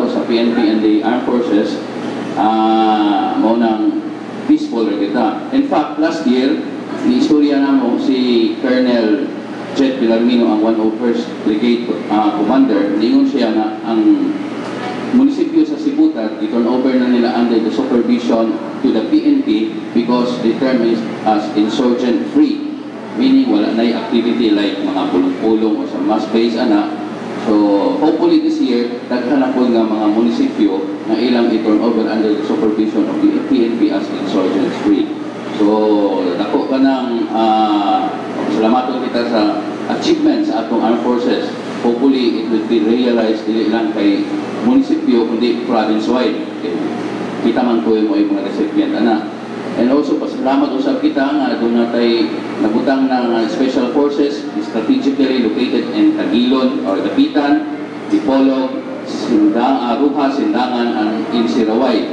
sa PNP and the armed forces, munang peaceful rin kita. In fact, last year, ni-istorya na mo si Colonel Jet Pilarmino, ang 101st Brigade Commander. Lingon siya na ang munisipyo sa Sibutat, i-turn over na nila under the supervision to the PNP because the term is as insurgent-free. Meaning, wala na yung activity like mga pulong-pulong o sa mass base, So, hopefully this year, daghan na po nga mga munisipyo na ilang i-turn over under the supervision of the PNP as insurgent-free. So, dako ka ng salamaton kita sa achievements sa atong armed forces. Hopefully, it will be realized dili lang kay munisipyo, kundi province-wide. Kita man po yung mga recipient, And also, pasalamat usap kita nga doon natin nabutang ng special forces strategically located in Tagilon or Dapitan, Dipolog, Ruha, Sindangan, and in Siraway.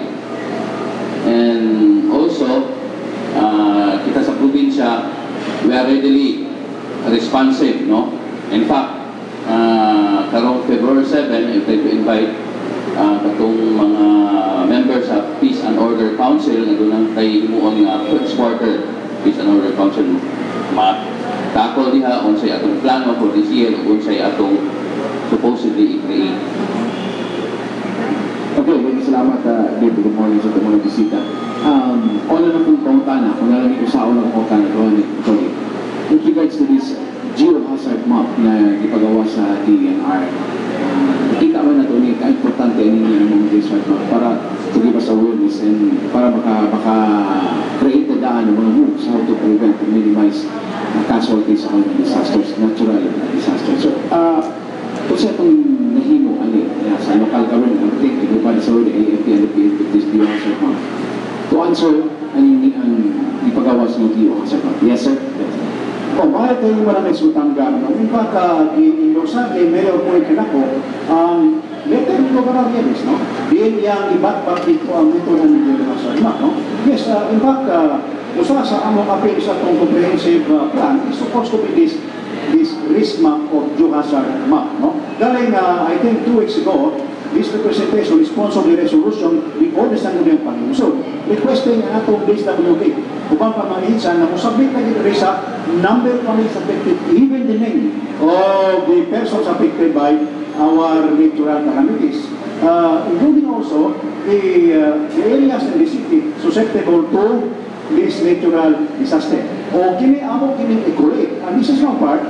And also, kita sa probinsya, we are readily responsive, no? In fact, karong February 7, I'd like to invite katong mga members sa Peace and Order Council na doon tayo imuon nga first quarter Peace and Order Council matakol diha unsay atong plano for this year ug unsay atong supposedly i-create. Okay, salamat David. Good morning sa mga bisita. Una na pong pangutana, kung nalang ikusaon ng pangutana doon with regards to this geohazard map na ipagawa sa DNR. Kita man na ito ni ka-importante niya ng geohazard map para to give us awareness and para maka-create na daan ng mga moves how to prevent and minimize casualties on disasters, natural disasters. So, kung siya itong nahimo sa local government, I think ito pa sa the AFP and the PNP this geohazard map. To answer ang ipagawa sa geohazard map. Yes, sir? Oh, bakit kayo marami sutanggan? In fact, i-endorsa kay Mayor Boy Kanako, letter ng Governor Yeris, no? Diyan yang ibat-bat dito ang ito ng General Sarma, no? Yes, in fact, usa sa among appeal sa itong comprehensive plan is supposed to be this risk map of geohazard map, no? Dahil I think 2 weeks ago, this representation sponsored the resolution before the Sangguniang Pangilusod, requesting ang atong DSWD upang pamahinsan na musabit na dito sa number of families affected, even the name of the persons affected by our natural calamities, including also the areas in the city susceptible to this natural disaster. O kini amo kini i-collect, and this is now part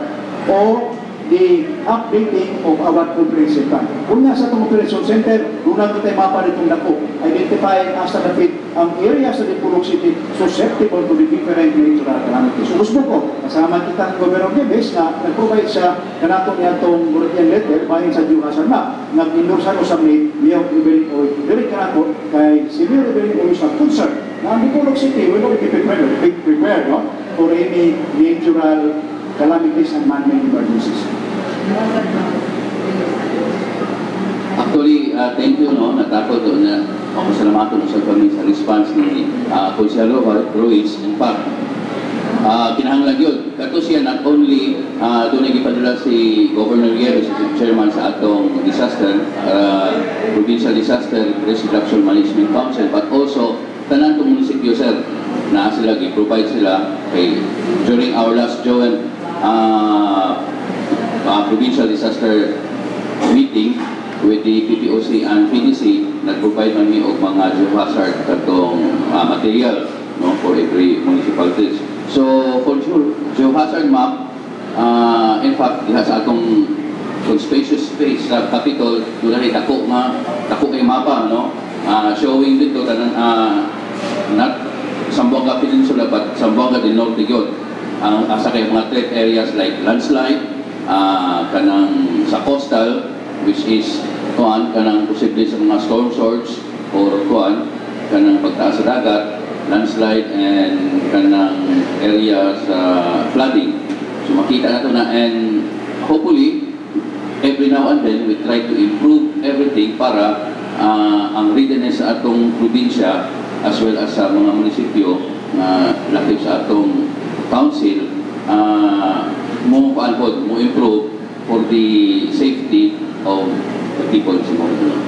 of the updating of our comprehensive plan. Kung nga sa itong operation center, doon natin tayo mapa nitong dako, identifying as the fit ang areas sa Dipolog City susceptible to the different natural calamities. So gusto ko, kasama kita ng Governor Gebes na nag-provide siya kanato niya itong European letter bahin sa geohazard map. Nag-endorse ako sa Mayor Evelyn Oy. Very kanato kay si Mayor Evelyn Oy sa concern na ang Dipolog City will be prepared no, for any natural calamities and man-made emergencies. Actually, thank you, no? Natakot doon na masalamatan sa kami sa response ni Consielo Ruiz. In fact, kinahanglan yun. Kato siya not only doon nagipadula si Governor Yeris, si Chairman sa atong disaster, Provincial Disaster Risk Reduction Management Council, but also tanan itong munisipyo, sir, na sila provide sila kay during our last joint Provincial Disaster Meeting with the PPOC and PDC, nag-provide man mi og mga geohazard katong material, no, for every municipalities. So for sure, geohazard map, in fact, diha sa atong spacious space sa Capitol, doon na dako kay mapa, no, showing dito tanan not Zamboanga Peninsula but Zamboanga del Norte yun. Asa kay mga threat areas like landslide, kanang sa coastal, which is kanang posible sa mga storm surge or kanang pagtaas sa dagat, landslide, and kanang area sa flooding. So makita nato na, and hopefully every now and then we try to improve everything para ang readiness sa atong probinsya as well as sa mga munisipyo na lakip sa atong council mo improve for the safety of the people in Zamboanga.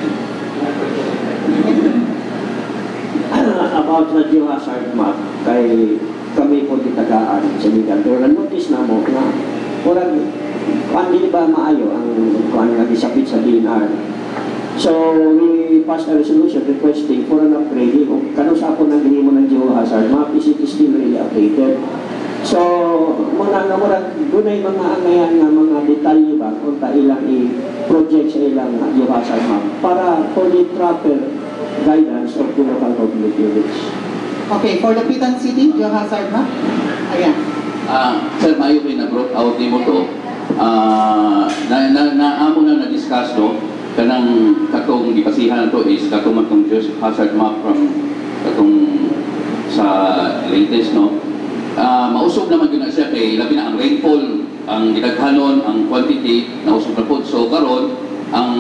About the geohazard map, kay kami po ditagaan sa Ligan. Pero na-notice na mo na hindi ba maayo ang nagisapit sa DNR. So, we passed a resolution requesting for an upgrading. Kano sa ako nang mo ng geohazard map, is it still really updated? So, muna doon ay mga angayan nga mga detalye ba kung ilang i-project sa ilang geohazard map para for the proper guidance of the local government units. Okay, for the Pitan City, geohazard map? Ayan. Sir, mayo kayo na-brought out ni mo to. Naamo na na-discuss to, kanang katong ipasihan to is katong matong geohazard map from katong sa latest, no? Mausog naman yun na siya kay labi na ang rainfall, ang gidaghanon, ang quantity, nausog na po. So karon ang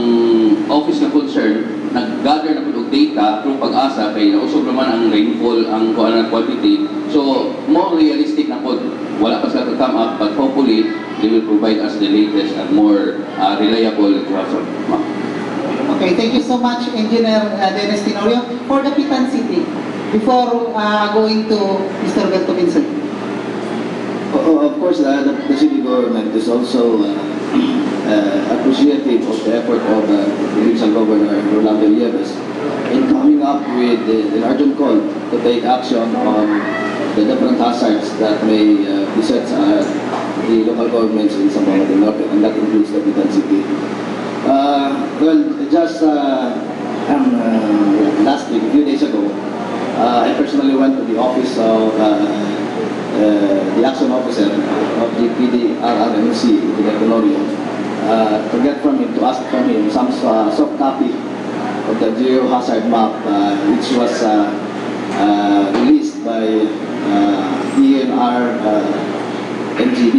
office na concern, nag-gather na po ng data through pag-asa kay nausog naman ang rainfall, ang quantity. So more realistic na po, wala pa sila to come up, but hopefully they will provide us the latest and more reliable geohazard map. Okay, thank you so much, Engineer Dennis Tenorio. For the Pitan City, before going to Mr. Berto Vincent. Of course, the city government is also appreciative of the effort of the provincial governor, Rolando Nieves, in coming up with an urgent call to take action on the different hazards that may beset the local governments in Zamboanga del Norte, and that includes the Pitan City. Well, just last week, a few days ago, I personally went to the office of the action officer of the PDRRMC, the Tenorio, to get from him, to ask from him some soft copy of the geohazard map, which was released by DNR NG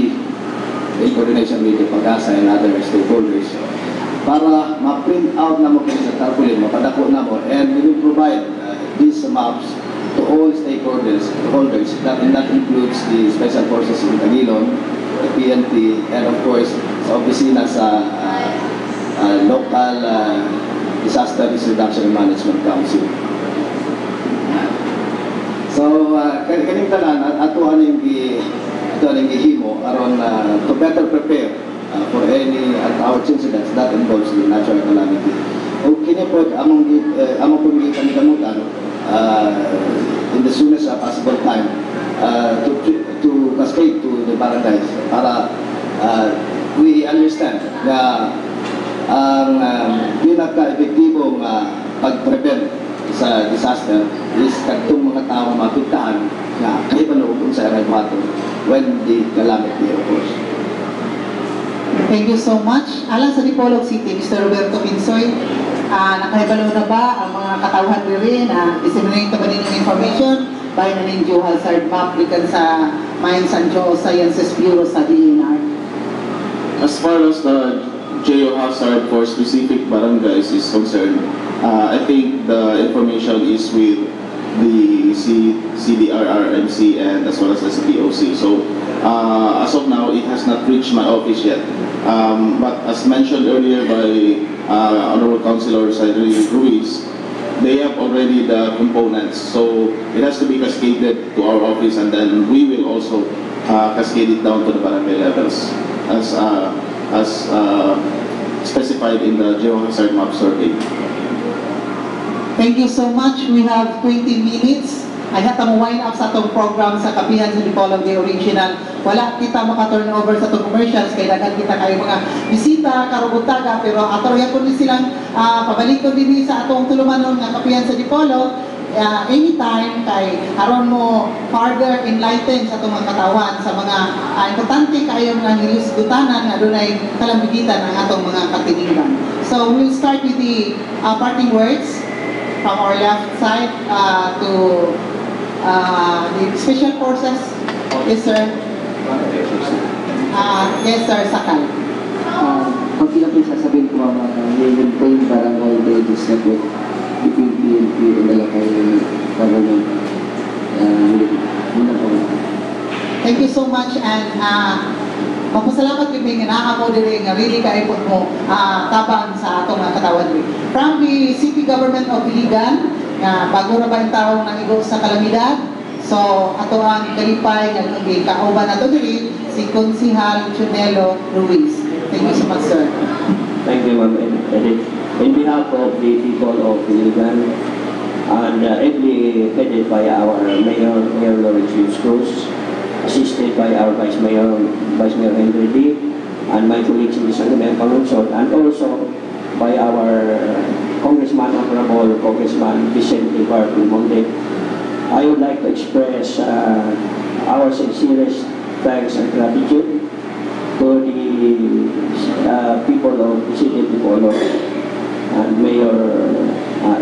Pag-asa and other stakeholders para ma-print out na mo kayo sa tarpaulin, mapadako na mo, and we will provide these maps to all stakeholders. That includes the Special Forces in Tagilon, the PNP, and of course, sa opisina sa local Disaster Risk Reduction and Management Council. So, kaning tanan, atuhan yung gihimo aron to better prepare for any at-hours incidents that involves the natural calamity. O kini po, among pong gikamutan in the soonest possible time to cascade to the barangays para we understand na ang pinaka-epektibong pag-prevent sa disaster is katong mga tao mapitahan na kayo kung sa matter when the calamity occurs. Thank you so much. Alang sa Dipolog City, Mr. Roberto Pinsoy, nakahibalo na ba ang mga katawhan rin na disseminate ba din yung information by na ning geohazard map gikan sa Mines and Geosciences Bureau sa DNR? As far as the geohazard for specific barangays is concerned, I think the information is with the CDRRMC and as well as the CPOC. So as of now, it has not reached my office yet. But as mentioned earlier by Honorable Councilor Cyril Ruiz, they have already the components. So it has to be cascaded to our office, and then we will also cascade it down to the barangay levels as specified in the geohazard map survey. Thank you so much. We have 20 minutes. I have to wind up sa itong program sa Kapihan sa Dipolog the Original. Wala kita maka-turn over sa itong commercials kaya dagan kita kayo mga bisita, karubutaga, pero atorya ko din silang pabalik ko din sa atong tulumanon nga Kapihan sa Dipolog anytime kay aron mo further enlighten sa itong mga katawan sa mga importante kayo mga hilisgutanan nga dunay kalambigitan ang atong mga katinginan. So we'll start with the parting words from our left side to the Special Forces. Yes, sir. Yes, sir, Sakal. Ang pinasasabihin ko ang maintain barangay ladies network between PNP and Malakay government. Thank you so much, and magpasalamat kami nga naamo diri nga really kaipot mo tabang sa atong mga katawan diri. From the City Government of Iligan, bago na ba yung taong nangigo sa kalamidad, so ato ang kalipay nga kauban nato diri si Konsihal Chunelo Ruiz. Thank you so much, sir. Thank you, Ma'am Edith. In behalf of the people of Iligan, and ably headed by our Mayor Lawrence Cruz, assisted by our Vice Mayor Henry D, and my colleagues in the Sangguniang Palunsod, and also by our Honorable Congressman Vicente Bartolmonte. I would like to express our sincerest thanks and gratitude to the people of the city of Dipolog, and Mayor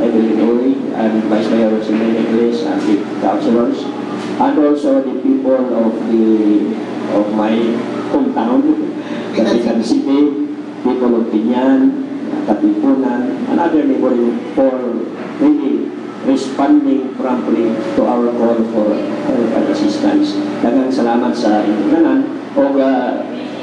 Evelyn Uri, and Vice Mayor Rosemary Ingles, and the councilors, and also the people of my hometown, Cagayan City, people of Pinyan, Katipunan, and other neighboring for really responding promptly to our call for help and assistance. Daghang salamat sa inyong tanan. O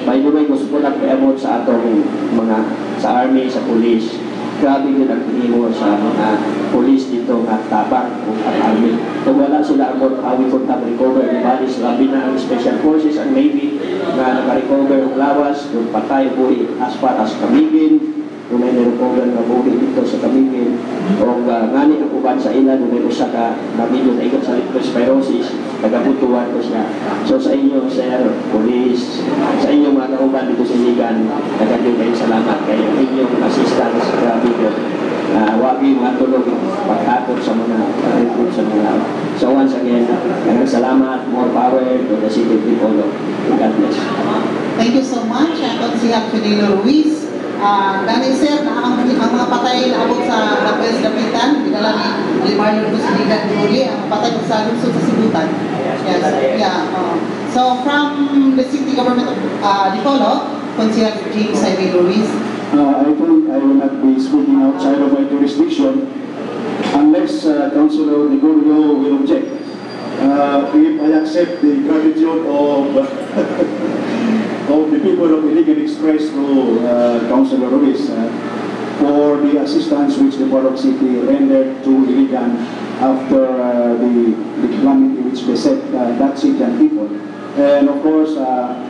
by the way, gusto ko lang i-amot sa atong mga sa army, sa police. Grabe yun ang tinimo sa mga police dito nga tabang o army. Kung wala sila amot, we could have recover the bodies. Labi na ang special forces and Navy na naka-recover ang lawas, yung patay buhi as far as Camiguin. Kung may na-recover na buhi dito sa Camiguin. O ngani ang uban sa ila, may usa ka na medyo na ikot sa leptospirosis, nagabutuan ko siya. So sa inyo, sir, police, sa inyong mga kauban dito sa Iligan, nagandang kayo salamat kayo inyong assistance, grabe yun. Wagi mga tulog pagkakot sa mga recruit sa mga. So once again, salamat, more power to the city of Dipolog. God bless. Thank you so much, Konsihal Chunelo Ruiz. Dahil sir, ang mga patay na abot sa dapitan, dinala ni Limarlo Kusiligan Uli, ang patay sa Lungsod sa Sibutan. Yes, yeah. So from the city government of Dipolog, Consider James Jaime Luis. I think I will not be speaking outside of my jurisdiction unless Councilor Gregorio will object. If I accept the gratitude of of the people of Iligan Express through Councilor Ruiz for the assistance which the Port of City rendered to Iligan after the calamity which beset that city and people. And of course,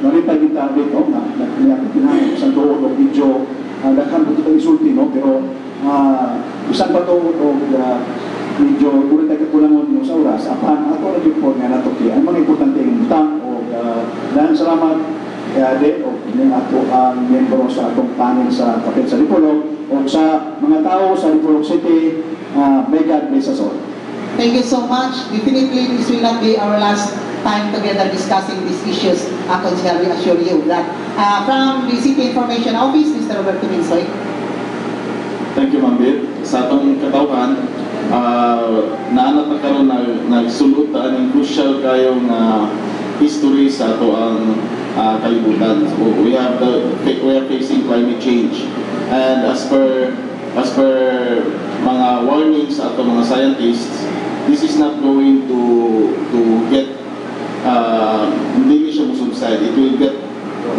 narita kita dito na niyakitinahan sa doon o video daghan po kita isulti, no? Pero isang pa ito o medyo puro tayo kakulangon mo sa oras apan ato na po nga natuki ang mga importante yung utang o dahil salamat de o yung ato ang miyembro sa atong panel sa Kapit sa Dipolog o sa mga tao sa Dipolog City. May God bless us all. Thank you so much. Definitely, this will not be our last time together discussing these issues. Consider, we assure you that. From the City Information Office, Mr. Roberto Minsoy. Thank you, Ma'am Bir. Sa atong katawhan, naanat na karon nagsulot ang crucial kayong history sa ato ang kalibutan. So we are facing climate change, and as per mga warnings sa ato mga scientists, this is not going to get hindi siya musubside. It will get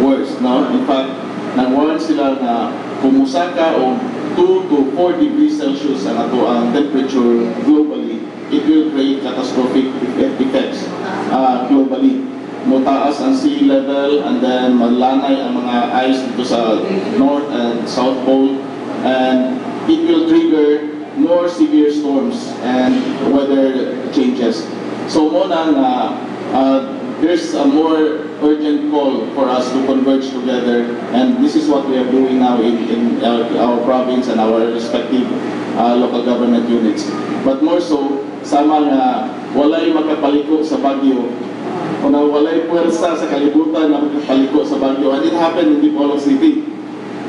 worse. No? In fact, nag-warn sila na kumusaka o 2 to 4 degrees Celsius ang ato ang temperature globally, it will create catastrophic effects globally. Mataas ang sea level, and then malanay ang mga ice dito sa North and South Pole, and it will trigger more severe storms and weather changes. So muna there's a more urgent call for us to converge together, and this is what we are doing now in our province and our respective local government units. But more so, sama nga walay makapaliko sa bagyo, o na walay puwersa sa kalibutan na makapaliko sa bagyo, and it happened in Dipolog City.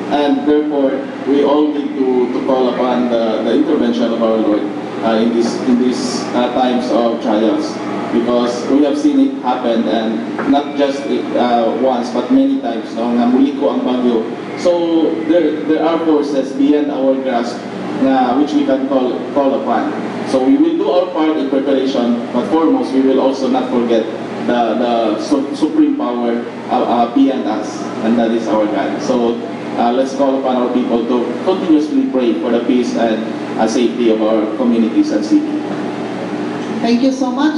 And therefore, we all need to call upon the intervention of our Lord in these times of trials, because we have seen it happen, and not just once but many times. No, nga muliko ang bagyo. So there are forces beyond our grasp which we can call upon. So we will do our part in preparation, but foremost we will also not forget the supreme power beyond us, and that is our God. So let's call upon our people to continuously pray for the peace and safety of our communities and city. Thank you so much.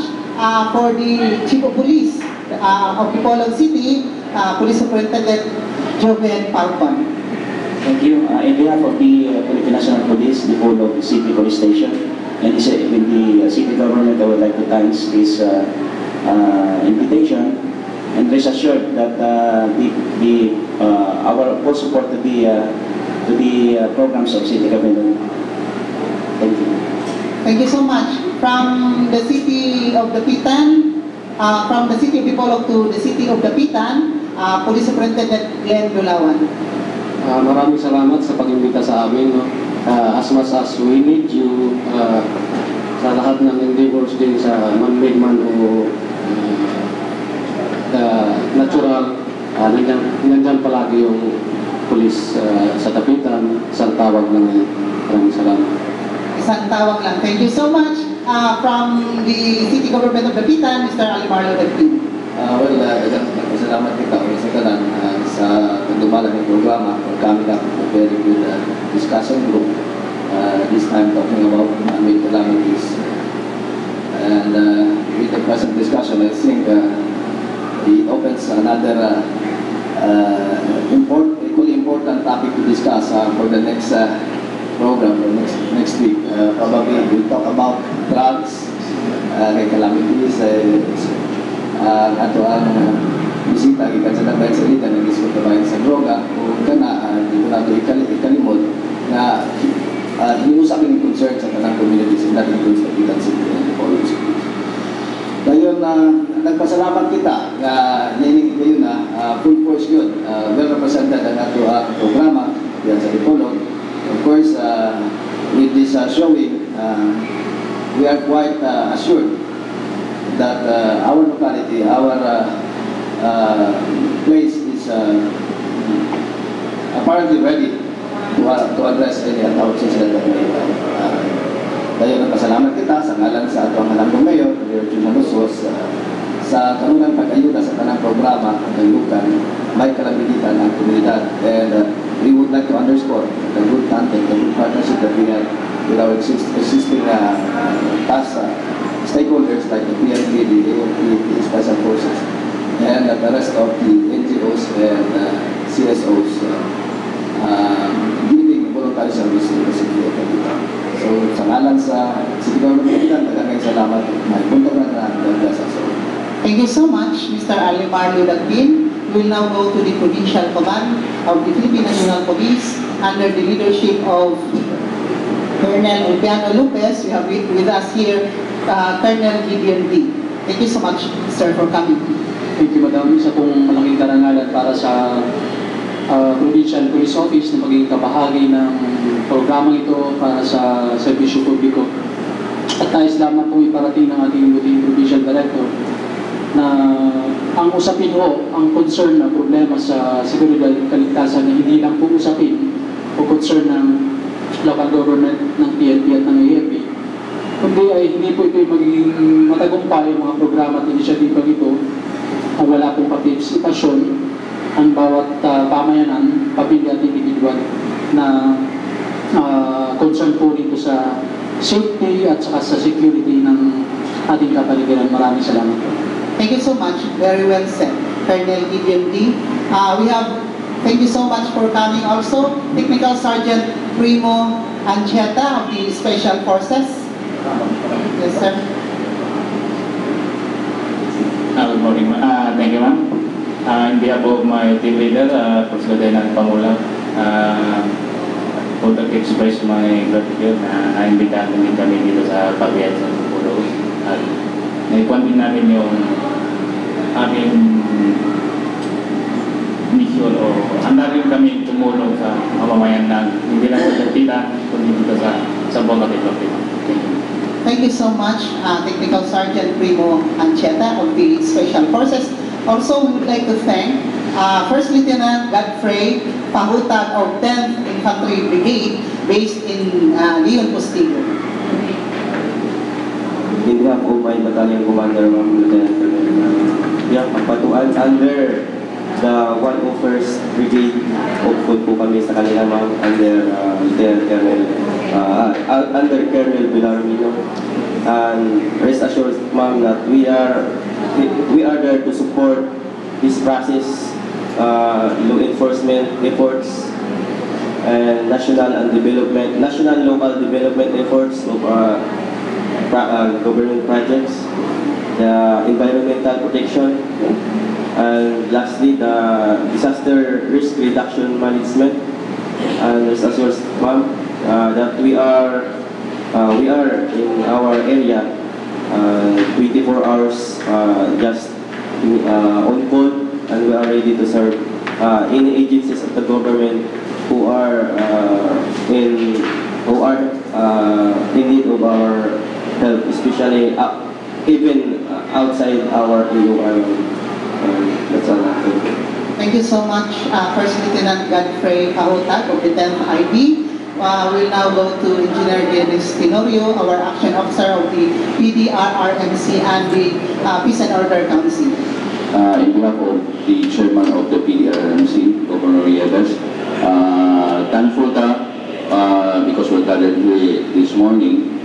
For the Chief of Police of Dipolog City, Police Superintendent Joven Falcon. Thank you. In behalf of the Philippine National Police, Dipolog City Police Station, and with the city government, I would like to thank this invitation, and rest assured that our full support to the programs of city government. Thank you. Thank you so much. From the city of Dapitan, from the city of Dipolog to the city of Dapitan, Police Superintendent Glenn Dulawan. Maraming salamat sa pag-imbita sa amin. No? As much as we need you sa lahat ng endeavors din sa man-made man o natural, nandyan palagi yung police sa Dapitan. Isang tawag lang yan. Maraming salamat. Isang tawag lang. Thank you so much. From the City Government of Dapitan, Mr. Alimarlo Dagpin. Salamat kita sa kanan sa pagdumala ng programa. Kami na a very good discussion group. This time talking about man-made calamities. And with the present discussion, I think it opens another equally important topic to discuss for the next program for next week. Probably we'll talk about drugs, calamities, ato ang bisita gikan sa Dapitan sa Iligan na diskutabayan sa droga o kana di ko nato ikalimot na hiniusap ng concern sa tanang communities and that includes Dapitan City and Dipolog City. Dayon nagpasalamat kita na ngayon na full force yun, well represented ang ato programa diyan sa Dipolog. Of course, with this showing, we are quite assured that our locality, our place is apparently ready to address any announcements that may dayon nagpasalamat kita sa ngalan sa atong halangdong mayor, Mayor Jun Malusos, sa kanunang pag-ayuda sa tanang programa ng Lukan, may kalamitan ng komunidad. And we would like to underscore the good content, the good partnership that we have with our existing task stakeholders like the PNP, the AOP, the Special Forces, and the rest of the NGOs and CSOs giving voluntary service to the city of Cavite. So, sa ngalan sa City Government of Cavite, maraming salamat. May punto na sa Thank you so much, Mr. Alimar Ludagbin. We will now go to the Provincial Command of the Philippine National Police under the leadership of Colonel Ulpiano Lopez. We have with us here Colonel Gideon D. Thank you so much, sir, for coming. Thank you, Madam. Isa pong malaking karangalan para sa Provincial Police Office na maging kabahagi ng programang ito para sa serbisyo publiko. At nais lamang pong iparating ng ating buting Provincial Director na ang usapin ho, ang concern na problema sa seguridad at kaligtasan na hindi lang po usapin o concern ng local government, ng PNP at ng AFP, kundi ay hindi po ito magiging matagumpay ang mga programa at inisyatibang ito kung wala pong partisipasyon ang bawat pamayanan, pamilya at individual na concern po rito sa safety at saka sa security ng ating kapaligiran. Maraming salamat po. Thank you so much. Very well said, Colonel Gideon D. Thank you so much for coming also, Technical Sergeant Primo Ancheta of the Special Forces. Yes, sir. Good morning. Thank you, ma'am. In behalf of my team leader, First Lieutenant Pangula, would like to express my gratitude na naimbitahan din kami dito sa Pagbiyan sa Pulo. At naikuan din namin yung aming mission o handa rin kami tumulong sa mamamayan na hindi lang sa Tita, kundi dito sa Bonga de Lope. Thank you. Thank you so much, Technical Sergeant Primo Ancheta of the Special Forces. Also, we would like to thank First Lieutenant Godfrey Pahutag of 10th Infantry Brigade based in Leon Postigo. In behalf of my battalion commander, Lieutenant Patuan, under the 101st Brigade, upod po kami sa kanila, ma'am, under Colonel Villarmino. And rest assured, ma'am, that we are there to support this process, law enforcement efforts, and national and local development efforts of government projects, the environmental protection, and lastly the disaster risk reduction management. And rest assured, ma'am, that we are in our area 24 hours just on call, and we are ready to serve any agencies of the government who are in need of our help, especially even outside our AOR. That's all. Thank you so much, First Lieutenant Godfrey Pahutag of the 10th IB. We'll now go to Engineer Dennis Tenorio, our Action Officer of the PDRRMC and the Peace and Order Council. In behalf of the Chairman of the PDRRMC, Governor Riegas, thankful because we're gathered here this morning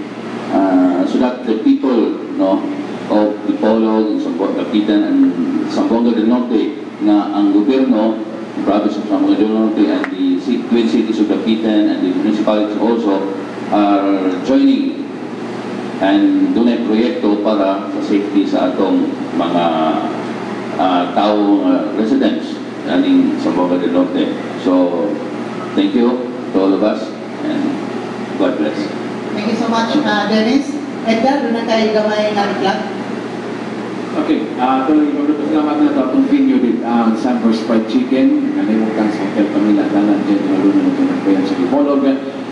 so that the people of Dipolog, Kapitan, and Zamboanga del Norte na ang gobyerno, the province of Zamboanga del Norte, and the twin cities of Kapitan and the municipalities also are joining and doon ay proyekto para sa safety sa atong mga taong residents galing Zamboanga del Norte. So, thank you to all of us and God bless. Thank you so much, Dennis. Edgar, doon na kayo gamay ng plug. Okay, salamat na ito itong video din ang Sunburst Fried Chicken nalimutan sa Hotel Camila Dalan dyan lalo na ito nagpayan sa Dipolog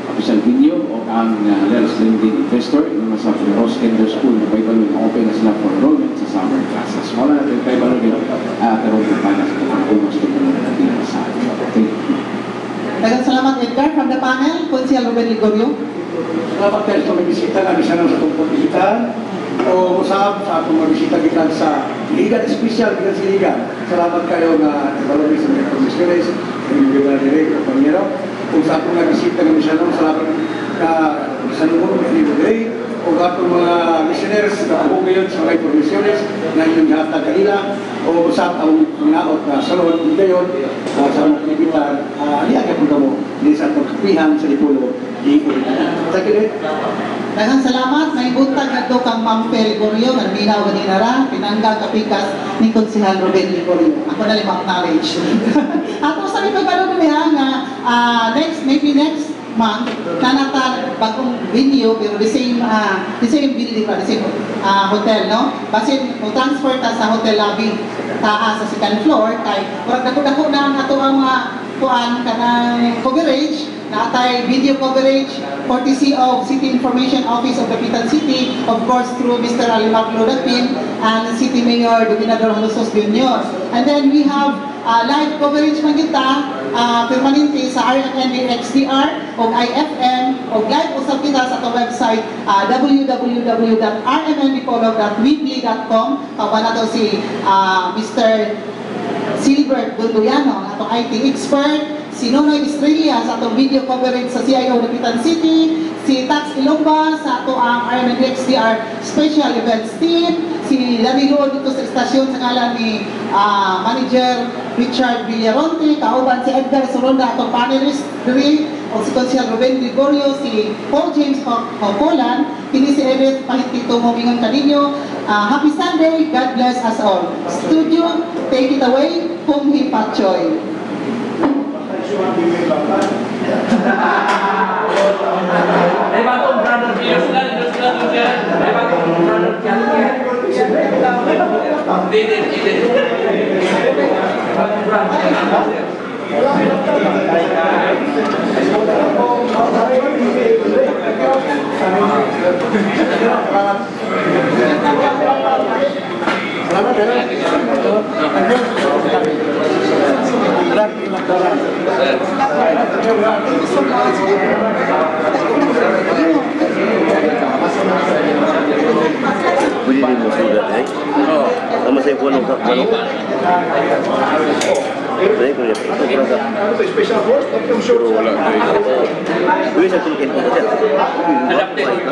official video o ang Lels Lending Investor yung nasa Rose Kinder School na Bible open na sila for enrollment sa summer classes. Wala natin Bible pero kung paano sa kung gusto ko na natin sa atin. Okay. Konsehal Ruben Ligorio. Salamat kayo sa magbisita nga sa itong pagbibitan o usap sa atong magbisita gikan sa Liga Espesyal gikan sa Liga. Salamat kayo na nagbalami sa mga komisyones, yung Liga Direk o Pangero. Kung sa atong nagbisita nga salamat ka sa nungo ng Liga Direk o atong mga listeners na ako ngayon sa mga komisyones na inyong hatag kanila o usap ang naot na salon kung gayon sa mga pagbibitan. Liagay po mo din sa atong kapihan sa Lipulo. Daghang salamat, may buntag adto kang Ma'am Pel Ligorio, naminaw ganina ra, pinangga kapikas ni Konsehal Ruben Ligorio. Ako na limang knowledge. Ato sa may pagbalon niya nga maybe next month nanata bagong venue pero the same building pa, the same hotel, no? Basin mo transfer ta sa hotel lobby taas sa second floor kay murag dako-dako na ang ato ang kuan kanang coverage natay video coverage courtesy of City Information Office of Dapitan City, of course through Mr. Alimar Lodapin and City Mayor Dominador Halosos Jr. And then we have live coverage man kita permanente sa RMN XDR o IFM o live usap kita sa ato website www.rmndipolog.weebly.com. Kawan na to si Mr. Silbert Bunduyano, ato IT expert, si Nonoy Estrella sa atong video coverage sa CIO Dapitan City, si Tax Ilongba sa ato ang RMN XDR Special Events Team, si Danilo dito sa estasyon sa ngalan ni Manager Richard Villaronte, kauban si Edgar Soronda, atong panelist diri, o si Konsehal Ruben Ligorio, si Paul James Hopolan, kini si Edith Pahitito Momingon kaninyo. Happy Sunday, God bless us all. Studio, take it away, Pung Hipachoy. Ay bagong brother Pierce sila siya. Ay bagong brother Pierce. Hindi. Bagong brother. Pwede din mo sulat eh. Sama saya pulang ke mana? Saya punya. Special force, tapi I'm sure. Bisa tunjukin saja.